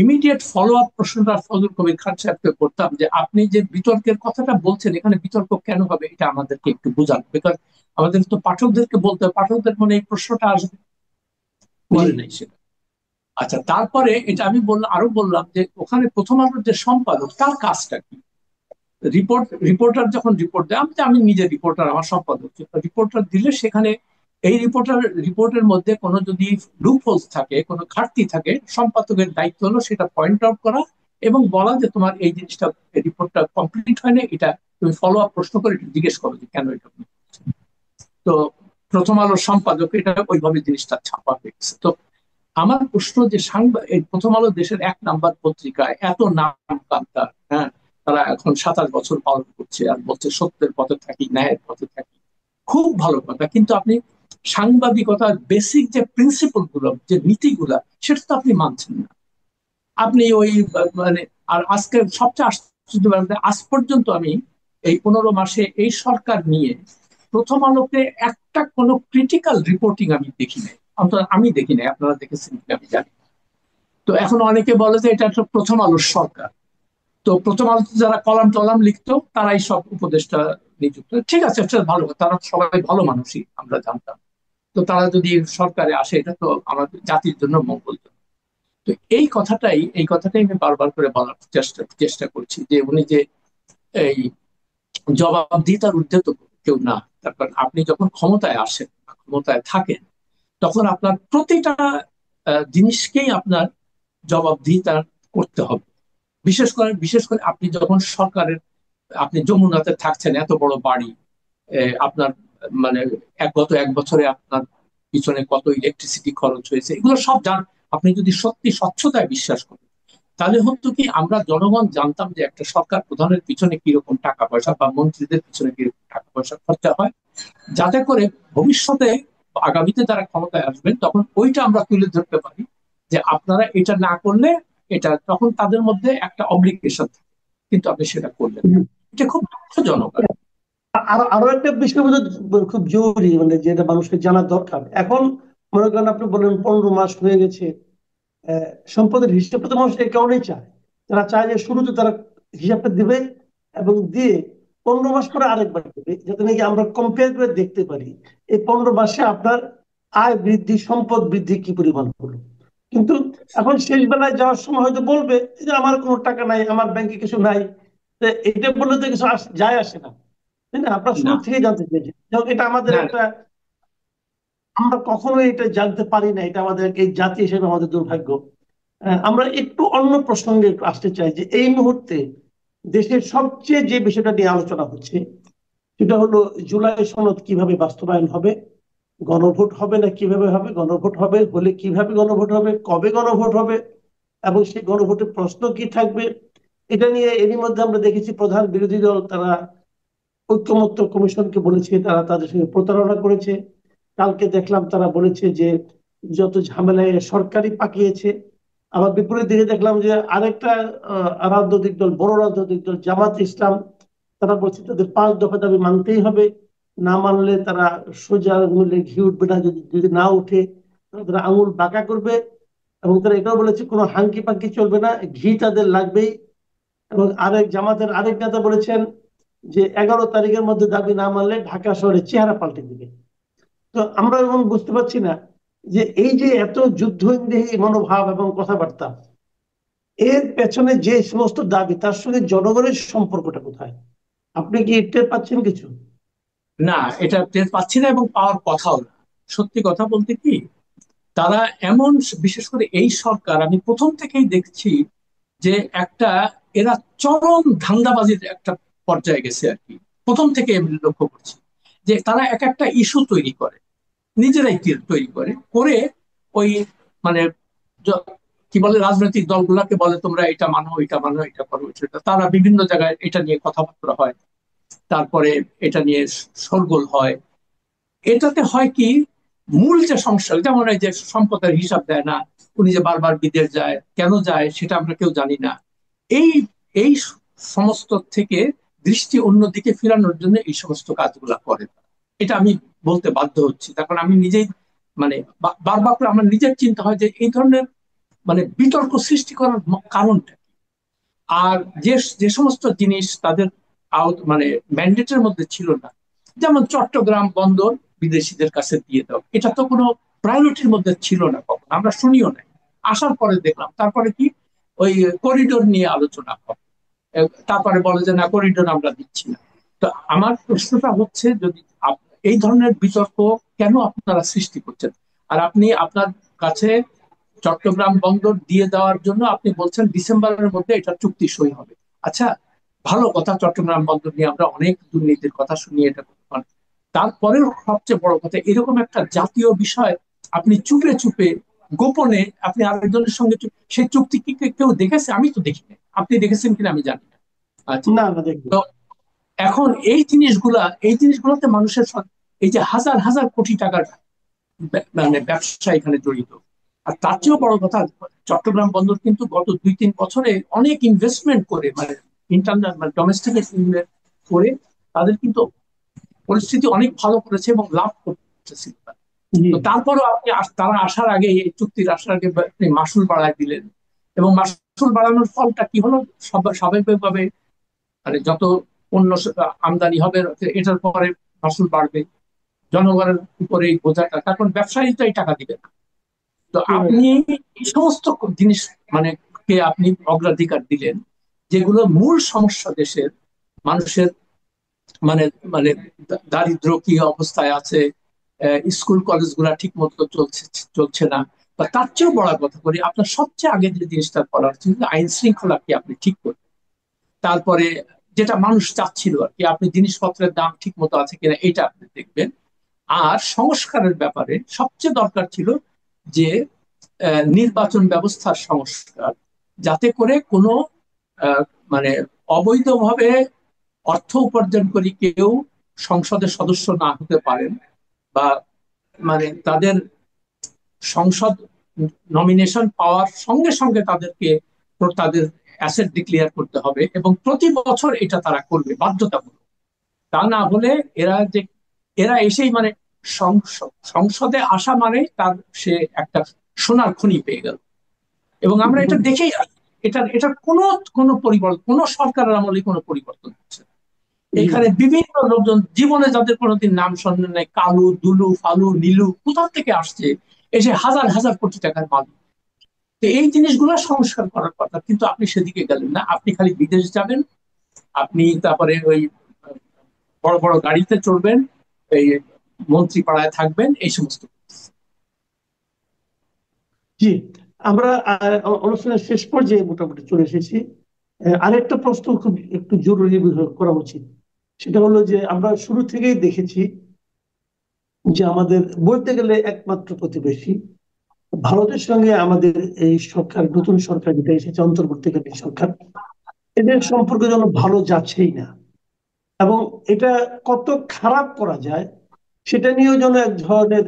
Speaker 3: ইমিডিয়েট ফলো আপ প্রশ্নটা ফজল কবির খান সাহেবকে করতাম যে আপনি যে বিতর্কের কথাটা বলছেন, এখানে বিতর্ক কেন হবে এটা আমাদেরকে একটু বুঝান, বিকজ আমাদের তো পাঠকদেরকে বলতে হবে, পাঠকদের মনে এই প্রশ্নটা আসবে। বলে নাই সেটা। আচ্ছা, তারপরে এটা আমি আরো বললাম যে ওখানে প্রথম আলোর যে সম্পাদক, তার কাজটা কি? রিপোর্টার যখন রিপোর্ট দেয়, আমি নিজে রিপোর্টার, আমার সম্পাদক রিপোর্টার দিলে সেখানে এই রিপোর্টের মধ্যে কোনো যদি লুপহোলস থাকে, কোনো ঘাটতি থাকে, সম্পাদকের দায়িত্ব হলো সেটা পয়েন্ট আউট করা এবং বলা যে তোমার এই জিনিসটা, রিপোর্টটা কমপ্লিট হয়নি, এটা তুমি ফলো আপ প্রশ্ন করে একটু জিজ্ঞেস করো যে কেন এটা। তো প্রথম আলোর সম্পাদক এটা ওইভাবে জিনিসটা ছাপা হয়ে গেছে। তো আমার প্রশ্ন যে এই প্রথম আলো দেশের 1 নাম্বার পত্রিকায় এত নাম কান্তার, হ্যাঁ, তারা এখন 27 বছর পালন করছে আর বলছে সত্যের পথে থাকি, ন্যায়ের পথে থাকি, খুব ভালো কথা। কিন্তু আপনি সাংবাদিকতার বেসিক যে প্রিন্সিপাল গুলো, যে নীতিগুলা, সেটা তো আপনি মানছেন না। আপনি ওই মানে, আর আজকে সবচেয়ে আশ্চর্য ব্যাপার, আজ পর্যন্ত আমি এই 15 মাসে এই সরকার নিয়ে প্রথম আলোতে একটা কোনো ক্রিটিক্যাল রিপোর্টিং আমি দেখি নাই। অন্তত আমি দেখি নাই, আপনারা দেখেছেন কিনা আমি জানি। তো এখন অনেকে বলে যে এটা একটা প্রথম আলোর সরকার। তো প্রথম আলোতে যারা কলাম টলাম লিখতো তারাই সব উপদেষ্টা নিযুক্ত। ঠিক আছে, সেটা ভালো, তারা সবাই ভালো মানুষই, আমরা জানতাম। তো তারা যদি সরকারে আসে এটা তো আমাদের জাতির জন্য মঙ্গল। তো এই কথাটাই আমি বারবার করে বলার চেষ্টা করছি যে উনি যে এই জবাবদিহিতার ঊর্ধ্বে তো কেউ না। তারপর আপনি যখন ক্ষমতায় আসেন, ক্ষমতায় থাকেন, তখন আপনার প্রতিটা জিনিসকেই আপনার জবাবদিহিতা করতে হবে। বিশেষ করে আপনি যখন সরকারের, আপনি যমুনাতে থাকছেন, এত বড় বাড়ি, আপনার মানে গত 1 বছরে আপনার পিছনে কত ইলেকট্রিসিটি খরচ হয়েছে, এগুলো সব আপনি যদি সত্যি স্বচ্ছতায় বিশ্বাস করেন, তাহলে হতো কি, আমরা জনগণ জানতাম যে একটা সরকার প্রধানের পিছনে কিরকম টাকা পয়সা বা মন্ত্রীদের পিছনে কিরকম টাকা পয়সা খরচা হয়, যাতে করে ভবিষ্যতে আগামীতে যারা ক্ষমতায় আসবেন তখন ওইটা আমরা তুলে ধরতে পারি যে আপনারা এটা না করলে এটা, তখন তাদের মধ্যে একটা অব্লিগেশন থাকে। কিন্তু আপনি সেটা করলেন না। এটা খুব দুঃখজনক।
Speaker 1: আরো আরো একটা বিষয় খুব জরুরি, মানে যেটা মানুষকে জানা দরকার এখন। মনে করেন আপনি বলেন 15 মাস হয়ে গেছে, সম্পদের হিসাবটা তো মানুষ এই কারণেই চায়। তারা চায় যে শুরুতে তারা হিসাবটা দিবে এবং দিয়ে 15 মাস পরে আরেকবার দেবে, যাতে নাকি আমরা কম্পেয়ার করে দেখতে পারি এই 15 মাসে আপনার আয় বৃদ্ধি, সম্পদ বৃদ্ধি কি পরিমাণ হলো। কিন্তু এখন শেষ বেলায় যাওয়ার সময় হয়তো বলবে যে আমার কোনো টাকা নাই, আমার ব্যাংকে কিছু নাই। এটা বললে তো কিছু যায় আসে না, তাই না? আপনার শুরু
Speaker 3: না,
Speaker 1: থেকে জানতে চেয়েছি, এটা আমাদের
Speaker 3: না,
Speaker 1: একটা, আমরা কখনোই এটা জানতে পারি না, এটা আমাদের এই জাতি হিসেবে আমাদের দুর্ভাগ্য। আমরা একটু অন্য প্রসঙ্গে একটু আসতে চাই যে এই মুহূর্তে দেশের সবচেয়ে যে বিষয়টা নিয়ে আলোচনা হচ্ছে সেটা হলো জুলাই সনদ কিভাবে বাস্তবায়ন হবে, গণভোট হবে না কিভাবে হবে, গণভোট হবে হলে কিভাবে গণভোট হবে, কবে গণভোট হবে এবং সেই গণভোটের প্রশ্ন কি থাকবে। এটা নিয়ে এরই মধ্যে আমরা দেখেছি প্রধান বিরোধী দল তারা ঐক্যমত্য কমিশনকে বলেছে তারা তাদের সঙ্গে প্রতারণা করেছে। কালকে দেখলাম তারা বলেছে যে যত ঝামেলায় সরকারই পাকিয়েছে। আবার বিপরীত দিকে দেখলাম যে আরেকটা রাজনৈতিক দল, বড় রাজনৈতিক দল জামাত ইসলাম, তারা বলছে তাদের 5 দফা দাবি মানতেই হবে, না মানলে তারা সোজা আঙুলে ঘি উঠবে না, যদি যদি না উঠে তারা আঙুল বাঁকা করবে। এবং তারা এটাও বলেছে কোনো হাঙ্কি পাঙ্কি চলবে না, ঘি তাদের লাগবেই। এবং জামাতের আরেক নেতা বলেছেন যে 11 তারিখের মধ্যে দাবি না মানলে ঢাকা শহরে চেহারা পাল্টে দিবে। তো আমরা এখন বুঝতে পারছি না যে এই যে এত যুদ্ধ মনোভাব এবং কথাবার্তা, এর পেছনে যে সমস্ত দাবি তার সঙ্গে জনগণের সম্পর্কটা কোথায়? আপনি কি টের পাচ্ছেন কিছু?
Speaker 3: না, এটা টের পাচ্ছি না এবং পাওয়ার কথাও না। সত্যি কথা বলতে কি, তারা এমন, বিশেষ করে এই সরকার, আমি প্রথম থেকেই দেখছি যে একটা, এরা চরম ধান্দাবাজির একটা পর্যায়ে গেছে আর কি। প্রথম থেকে আমি লক্ষ্য করছি যে তারা এক একটা ইস্যু তৈরি করে, নিজেরাই তৈরি করে করে ওই মানে য- কি বলে, রাজনৈতিক দলগুলোকে বলে তোমরা এটা মানো, এটা মানো, এটা করো, সেটা। তারা বিভিন্ন জায়গায় এটা নিয়ে কথাবার্তা হয়, তারপরে এটা নিয়ে শোরগোল হয়। এটাতে হয় কি, মূল যে সমস্যা, যেমন এই যে সম্পদের হিসাব দেয় না, উনি যে বারবার বিদেশ যায়, কেন যায় সেটা আমরা কেউ জানি না। এই এই সমস্ত থেকে দৃষ্টি অন্যদিকে ফেরানোর জন্য এই সমস্ত কাজগুলা করে। এটা আমি বলতে বাধ্য হচ্ছি, তখন আমি নিজেই মানে বারবার করে আমার নিজের চিন্তা হয় যে এই ধরনের বিতর্ক সৃষ্টি করার কারণটা কি? আর যে যে সমস্ত জিনিস তাদের ম্যান্ডেটের মধ্যে ছিল না, যেমন চট্টগ্রাম বন্দর বিদেশিদের কাছে দিয়ে দাও, এটা তো কোনো প্রায়োরিটির মধ্যে ছিল না, কখন আমরা শুনিও নাই। আসার পরে দেখলাম, তারপরে কি, ওই করিডোর নিয়ে আলোচনা হবে, তারপরে বলে যে না, করিডোর আমরা দিচ্ছি না। তো আমার প্রশ্নটা হচ্ছে, যদি এই ধরনের বিতর্ক কেন আপনারা সৃষ্টি করছেন? আর আপনি আপনার কাছে চট্টগ্রাম বন্দর দিয়ে দেওয়ার জন্য আপনি বলছেন ডিসেম্বরের মধ্যে এটা চুক্তি সই হবে। আচ্ছা, ভালো কথা, চট্টগ্রাম বন্দর নিয়ে আমরা অনেক দুর্নীতির কথা শুনি, এটা করতে পারেন। তারপরেও সবচেয়ে বড় কথা, এরকম একটা জাতীয় বিষয় আপনি চুপে চুপে, গোপনে আপনি আরেকজনের সঙ্গে সেই চুক্তি কি কেউ দেখেছে? আমি তো দেখিনি, আপনি দেখেছেন কিনা আমি জানি না। আচ্ছা,
Speaker 1: না, না, দেখবেন।
Speaker 3: তো এখন এই জিনিসগুলোতে মানুষের এই যে হাজার হাজার কোটি টাকার ব্যবসা এখানে জড়িত। আর তার চেয়েও বড় কথা, চট্টগ্রাম বন্দর কিন্তু গত 2-3 বছরে অনেক ইনভেস্টমেন্ট করে, ইন্টারন্যাশনাল ডোমেস্টিক করে তাদের কিন্তু পরিস্থিতি অনেক ভালো করেছে এবং লাভ করতেছে।
Speaker 1: জি।
Speaker 3: তো তারপরও আপনি তারা আসার আগে, এই চুক্তির আসার আগে আপনি মাসুল বাড়ায় দিলেন, এবং মাসুল বাড়ানোর ফলটা কি হলো? স্বাভাবিকভাবে যত পণ্য আমদানি হবে, এটার পরে মাসুল বাড়বে, জনগণের উপরে এই বোঝাটা, তখন ব্যবসায়ী তো এই টাকা দিবে না। তো আপনি এই সমস্ত জিনিস কে আপনি অগ্রাধিকার দিলেন, যেগুলো মূল সমস্যা দেশের মানুষের, মানে মানে দারিদ্র কি অবস্থায় আছে, স্কুল কলেজ গুলা ঠিক মতো চলছে না। বা তার চেয়েও বড় কথা করি, আপনার সবচেয়ে আগে যে জিনিসটা করা হচ্ছে, আইন শৃঙ্খলা কি আপনি ঠিক করবেন। তারপরে যেটা মানুষ চাচ্ছিল আর কি, আপনি জিনিসপত্রের দাম ঠিক মতো আছে কিনা এটা আপনি দেখবেন। আর সংস্কারের ব্যাপারে সবচেয়ে দরকার ছিল যে নির্বাচন ব্যবস্থার সংস্কার, যাতে করে কোনো আহ, মানে অবৈধভাবে অর্থ উপার্জন করে কেউ সংসদের সদস্য না হতে পারেন, বা তাদের সংসদ নমিনেশন পাওয়ার সঙ্গে সঙ্গে তাদেরকে তাদের অ্যাসেট ডিক্লেয়ার করতে হবে, এবং প্রতি বছর এটা তারা করবে বাধ্যতামূলক। তা না হলে এরা এসেই সংসদে আসা মানে তার সে একটা সোনার খনি পেয়ে গেল। এবং আমরা এটা দেখেই আসছি, এটা কোনো কোনো পরিবর্তন, কোনো সরকারের আমলে কোনো পরিবর্তন হচ্ছে না।
Speaker 1: জি।
Speaker 3: এখানে বিভিন্ন লোকজন, জীবনে যাদের কোনোদিন নাম শুনে নাই, কালু, দুলু, ফালু, নীলু, কোথা থেকে আসছে, এসে হাজার হাজার কোটি টাকার মালিক। তো এই জিনিসগুলো সংস্কার করার কথা, কিন্তু আপনি সেদিকে গেলেন না, আপনি খালি বিদেশ যাবেন, আপনি তারপরে ওই বড় বড় গাড়িতে চড়বেন, এই মন্ত্রী পাড়ায় থাকবেন, এই সমস্ত।
Speaker 1: জি। আমরা অনুষ্ঠানের শেষ পর্যায়ে মোটামুটি চলে এসেছি। আরেকটা প্রশ্ন খুব একটু জরুরি করা উচিত। সেটা হলো যে আমরা শুরু থেকেই দেখেছি যে আমাদের বলতে গেলে একমাত্র প্রতিবেশী ভারতের সঙ্গে আমাদের এই সরকার, নতুন সরকার যেটা এসেছে, অন্তর্বর্তীকালীন সরকার, এদের সম্পর্ক যেন ভালো যাচ্ছেই না। এবং এটা কত খারাপ করা যায় সেটা নিয়েও যেন এক ধরনের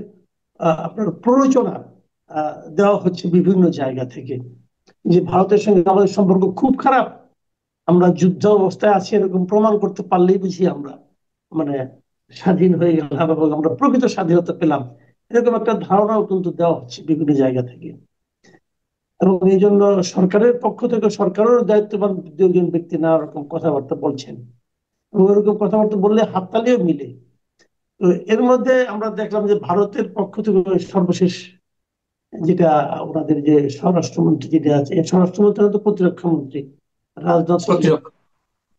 Speaker 1: আপনার প্ররোচনা দেওয়া হচ্ছে বিভিন্ন জায়গা থেকে, যে ভারতের সঙ্গে আমাদের সম্পর্ক খুব খারাপ, আমরা যুদ্ধ অবস্থায় আছি এরকম প্রমাণ করতে পারলেই বুঝি আমরা মানে স্বাধীন হয়ে গেলাম এবং আমরা প্রকৃত স্বাধীনতা পেলাম। এরকম একটা ধারণাও কিন্তু দেওয়া হচ্ছে বিভিন্ন জায়গা থেকে। এবং এই জন্য সরকারের পক্ষ থেকে, সরকারের দায়িত্ববান দুজন ব্যক্তি নানা রকম কথাবার্তা বলছেন, এবং এরকম কথাবার্তা বললে হাততালিও মিলে। তো এর মধ্যে আমরা দেখলাম যে ভারতের পক্ষ থেকে সর্বশেষ যেটা ওনাদের যে স্বরাষ্ট্রমন্ত্রী যেটা আছে, স্বরাষ্ট্রমন্ত্রী না তো প্রতিরক্ষা মন্ত্রী রাজনাথ সিং,
Speaker 3: প্রতিরক্ষা।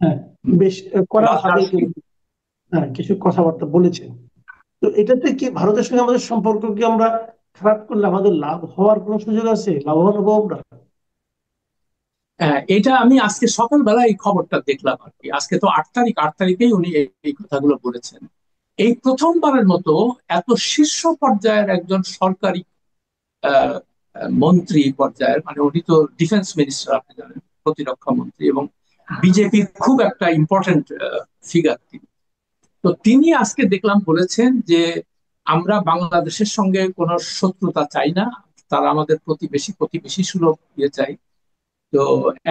Speaker 1: হ্যাঁ, বেশ কড়া ভাবে
Speaker 3: রাজনাথ সিং।
Speaker 1: কিন্তু হ্যাঁ কিছু কথাবার্তা বলেছেন। তো এটাতে কি ভারতের সঙ্গে আমাদের সম্পর্ক কি আমরা খারাপ করলে আমাদের লাভ হওয়ার কোনো সুযোগ আছে, লাভবান হবো আমরা?
Speaker 3: হ্যাঁ, এটা আমি আজকে সকালবেলা এই খবরটা দেখলাম আর কি। আজকে তো 8 তারিখ, 8 তারিখেই উনি এই কথাগুলো বলেছেন। এই প্রথমবারের মতো এত শীর্ষ পর্যায়ের একজন সরকারি আহ, মন্ত্রী পর্যায়ের, মানে উনি তো ডিফেন্স মিনিস্টার আপনি জানেন, প্রতিরক্ষা মন্ত্রী, এবং বিজেপির খুব একটা ইম্পর্টেন্ট ফিগার তিনি। তো তিনি আজকে দেখলাম বলেছেন যে আমরা বাংলাদেশের সঙ্গে কোনো শত্রুতা চাই না, তারা আমাদের প্রতিবেশী, প্রতিবেশী সুলভ ইয়ে চাই। তো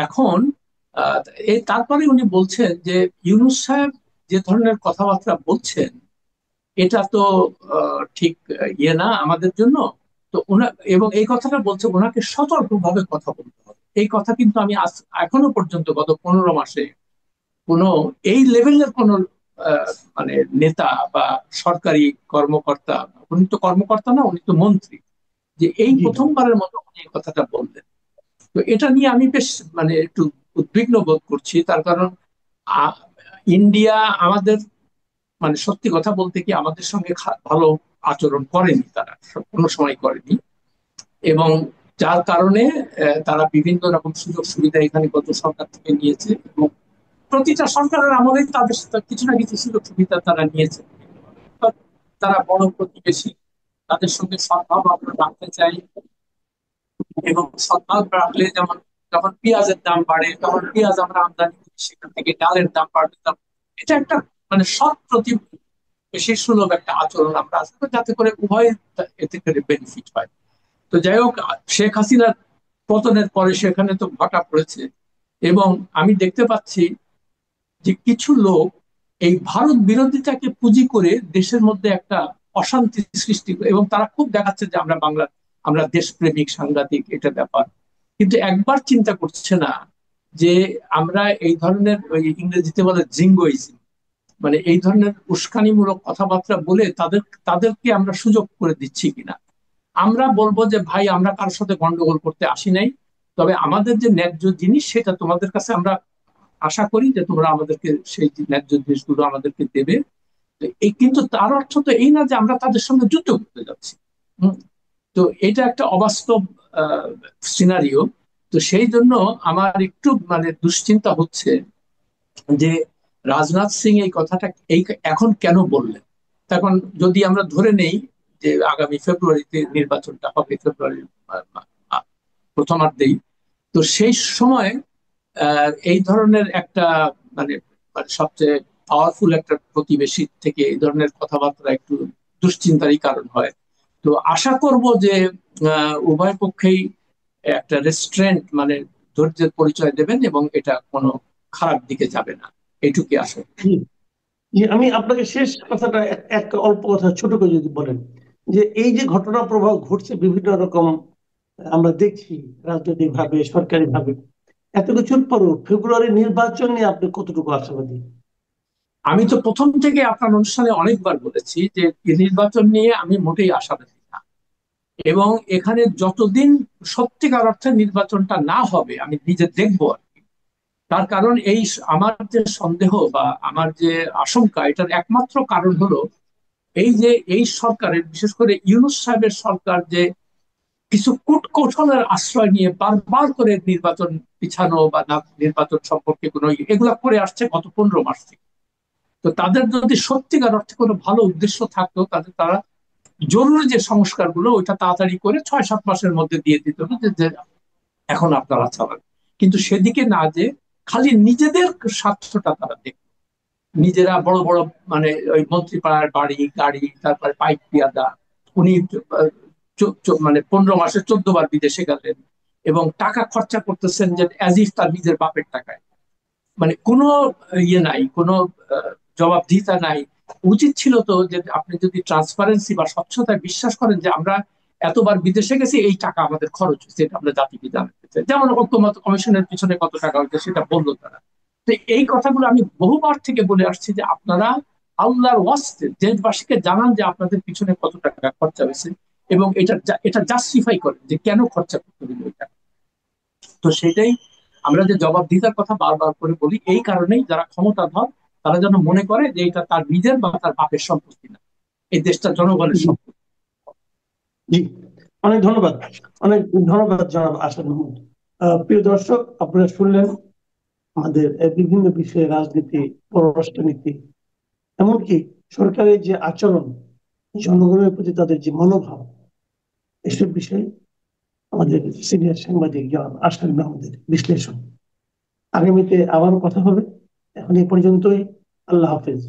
Speaker 3: এখন আহ, এই তারপরে উনি বলছেন যে ইউনূস সাহেব যে ধরনের কথাবার্তা বলছেন এটা তো ঠিক ইয়ে না আমাদের জন্য। তো ওনা, এবং এই কথাটা বলছে ওনাকে সতর্কভাবে কথা বলতে হবে। এই কথা কিন্তু আমি এখনো পর্যন্ত গত 15 মাসে কোনো এই লেভেলের কোনো আহ, মানে নেতা বা সরকারি কর্মকর্তা, উনি তো কর্মকর্তা না, উনি তো মন্ত্রী, যে এই
Speaker 1: জি
Speaker 3: প্রথমবারের মতো উনি এই কথাটা বললেন। তো এটা নিয়ে আমি বেশ মানে একটু উদ্বিগ্ন বোধ করছি। তার কারণ আ- ইন্ডিয়া আমাদের, মানে সত্যি কথা বলতে কি, আমাদের সঙ্গে ভালো আচরণ করেনি, তারা কোনো সময় করেনি। এবং যার কারণে তারা বিভিন্ন রকম সুযোগ সুবিধা এখানে গত সরকার থেকে নিয়েছে, এবং প্রতিটা সরকারের আমলেই তাদের সাথে কিছু না কিছু সুযোগ সুবিধা তারা নিয়েছে। তারা বড় প্রতিবেশী, তাদের সঙ্গে সদ্ভাব আমরা রাখতে চাই। এবং সদ্ভাব রাখলে যেমন যখন পেঁয়াজের দাম বাড়ে তখন পেঁয়াজ আমরা আমদানি করি, সেখান থেকে ডালের দাম বাড়বে। এটা একটা মানে সৎ প্রতিবেশী সুলভ একটা আচরণ আমরা আসবো, যাতে করে উভয় এতে করে বেনিফিট হয়। তো যাই হোক, শেখ হাসিনার পতনের পরে সেখানে তো ভাটা পড়েছে। এবং আমি দেখতে পাচ্ছি যে কিছু লোক এই ভারত বিরোধিতাকে পুঁজি করে দেশের মধ্যে একটা অশান্তি সৃষ্টি করে, এবং তারা খুব দেখাচ্ছে যে আমরা বাংলা, আমরা দেশপ্রেমিক, সাংঘাতিক এটা ব্যাপার। কিন্তু একবার চিন্তা করছে না যে আমরা এই ধরনের, ওই ইংরেজিতে বলে জিঙ্গোইজম, মানে এই ধরনের উস্কানিমূলক কথাবার্তা বলে তাদেরকে আমরা সুযোগ করে দিচ্ছি কিনা। আমরা বলবো যে ভাই, আমরা কারোর সাথে গন্ডগোল করতে আসি নাই, তবে আমাদের যে ন্যায্য জিনিস সেটা তোমাদের কাছে আমরা আশা করি যে তোমরা আমাদেরকে সেই ন্যায্য জিনিসগুলো আমাদেরকে দেবে। তো এই, কিন্তু তার অর্থ তো এই না যে আমরা তাদের সঙ্গে যুদ্ধ করতে যাচ্ছি। হুম। তো এটা একটা অবাস্তব সিনারিও। তো সেই জন্য আমার একটু মানে দুশ্চিন্তা হচ্ছে যে রাজনাথ সিং এই কথাটা এই এখন কেন বললেন। তখন যদি আমরা ধরে নেই যে আগামী ফেব্রুয়ারিতে নির্বাচনটা হবে, ফেব্রুয়ারির প্রথমার্ধেই, তো সেই সময় এই ধরনের একটা মানে মানে সবচেয়ে পাওয়ারফুল একটা প্রতিবেশী থেকে এই ধরনের কথাবার্তা একটু দুশ্চিন্তারই কারণ হয়। তো আশা করব যে উভয় পক্ষেই একটা রেস্টুরেন্ট মানে ধৈর্যের পরিচয় দেবেন, এবং এটা কোনো খারাপ দিকে যাবে না, এইটুকুই আশা করি।
Speaker 1: জি জি, আমি আপনাকে শেষ কথাটা এক অল্প কথা ছোট করে যদি বলেন, যে এই যে ঘটনা প্রবাহ ঘটছে বিভিন্ন রকম আমরা দেখছি রাজনৈতিক ভাবে সরকারি ভাবে, এত কিছুর পরও ফেব্রুয়ারি নির্বাচন নিয়ে আপনি কতটুকু আশাবাদী?
Speaker 3: আমি তো প্রথম থেকে আপনার অনুষ্ঠানে অনেকবার বলেছি যে এই নির্বাচন নিয়ে আমি মোটেই আশাবাদী না। এবং এখানে যতদিন সত্যিকার অর্থে নির্বাচনটা না হবে আমি নিজে দেখবো আর কি। তার কারণ এই আমার যে সন্দেহ বা আমার যে আশঙ্কা, এটার একমাত্র কারণ হলো এই যে এই সরকারের, বিশেষ করে ইউনূস সাহেবের সরকার, যে কিছু কূটকৌশলের আশ্রয় নিয়ে বারবার করে নির্বাচন পিছানো বা নির্বাচন সম্পর্কে কোনো এগুলা করে আসছে গত 15 মাস থেকে। তো তাদের যদি সত্যিকার অর্থে কোনো ভালো উদ্দেশ্য থাকতো, তাদের তারা জরুরি যে সংস্কারগুলো ওইটা তাড়াতাড়ি করে 6-7 মাসের মধ্যে দিয়ে দিত, যে এখন আপনারা চালান। কিন্তু সেদিকে না, যে খালি নিজেদের স্বার্থটা তারা দেখে, নিজেরা বড় বড় মানে ওই মন্ত্রীপাড়ার বাড়ি গাড়ি, তারপরে পাইক পেয়াদা। উনি মানে 15 মাসে 14 বার বিদেশে গেলেন, এবং টাকা খরচা করতেছেন যে অ্যাজ ইফ তার নিজের বাপের টাকায়। মানে কোনো ইয়ে নাই, কোনো জবাবদিহিতা নাই। উচিত ছিল তো যে আপনি যদি ট্রান্সপারেন্সি বা স্বচ্ছতায় বিশ্বাস করেন যে আমরা এতবার বিদেশে গেছি, এই টাকা আমাদের খরচ হচ্ছে, এটা আমরা জাতিকে জানাতে চাই। যেমন ঐক্যমত্য কমিশনের পিছনে কত টাকা হচ্ছে সেটা বললো তারা। তো এই কথাগুলো আমি বহুবার থেকে বলে আসছি যে আপনারা আল্লাহর ওয়াস্তে দেশবাসীকে জানান যে আপনাদের পিছনে কত টাকা খরচা হয়েছে। এবং এটা জাস্টিফাই করে যে কেন খরচা করতে হবে এটা। তো সেটাই আমরা যে জবাবদিহিতার কথা বারবার করে বলি, এই কারণেই যারা ক্ষমতাধর তারা যেন মনে করে যে এটা তার নিজের বা তার বাপের সম্পত্তি না, এই দেশটা জনগণের
Speaker 1: জি
Speaker 3: সম্পত্তি।
Speaker 1: জি, অনেক ধন্যবাদ। অনেক ধন্যবাদ জনাব আসাদ মাহমুদ। প্রিয় দর্শক, আপনারা শুনলেন আমাদের বিভিন্ন বিষয়ে, রাজনীতি, পররাষ্ট্রনীতি, এমনকি সরকারের যে আচরণ, জনগণের প্রতি তাদের যে মনোভাব, এসব বিষয়ে আমাদের সিনিয়র সাংবাদিক জনাব আসাদ মাহমুদের বিশ্লেষণ। আগামীতে আবারও কথা হবে। এখন এই পর্যন্তই। আল্লাহ হাফেজ।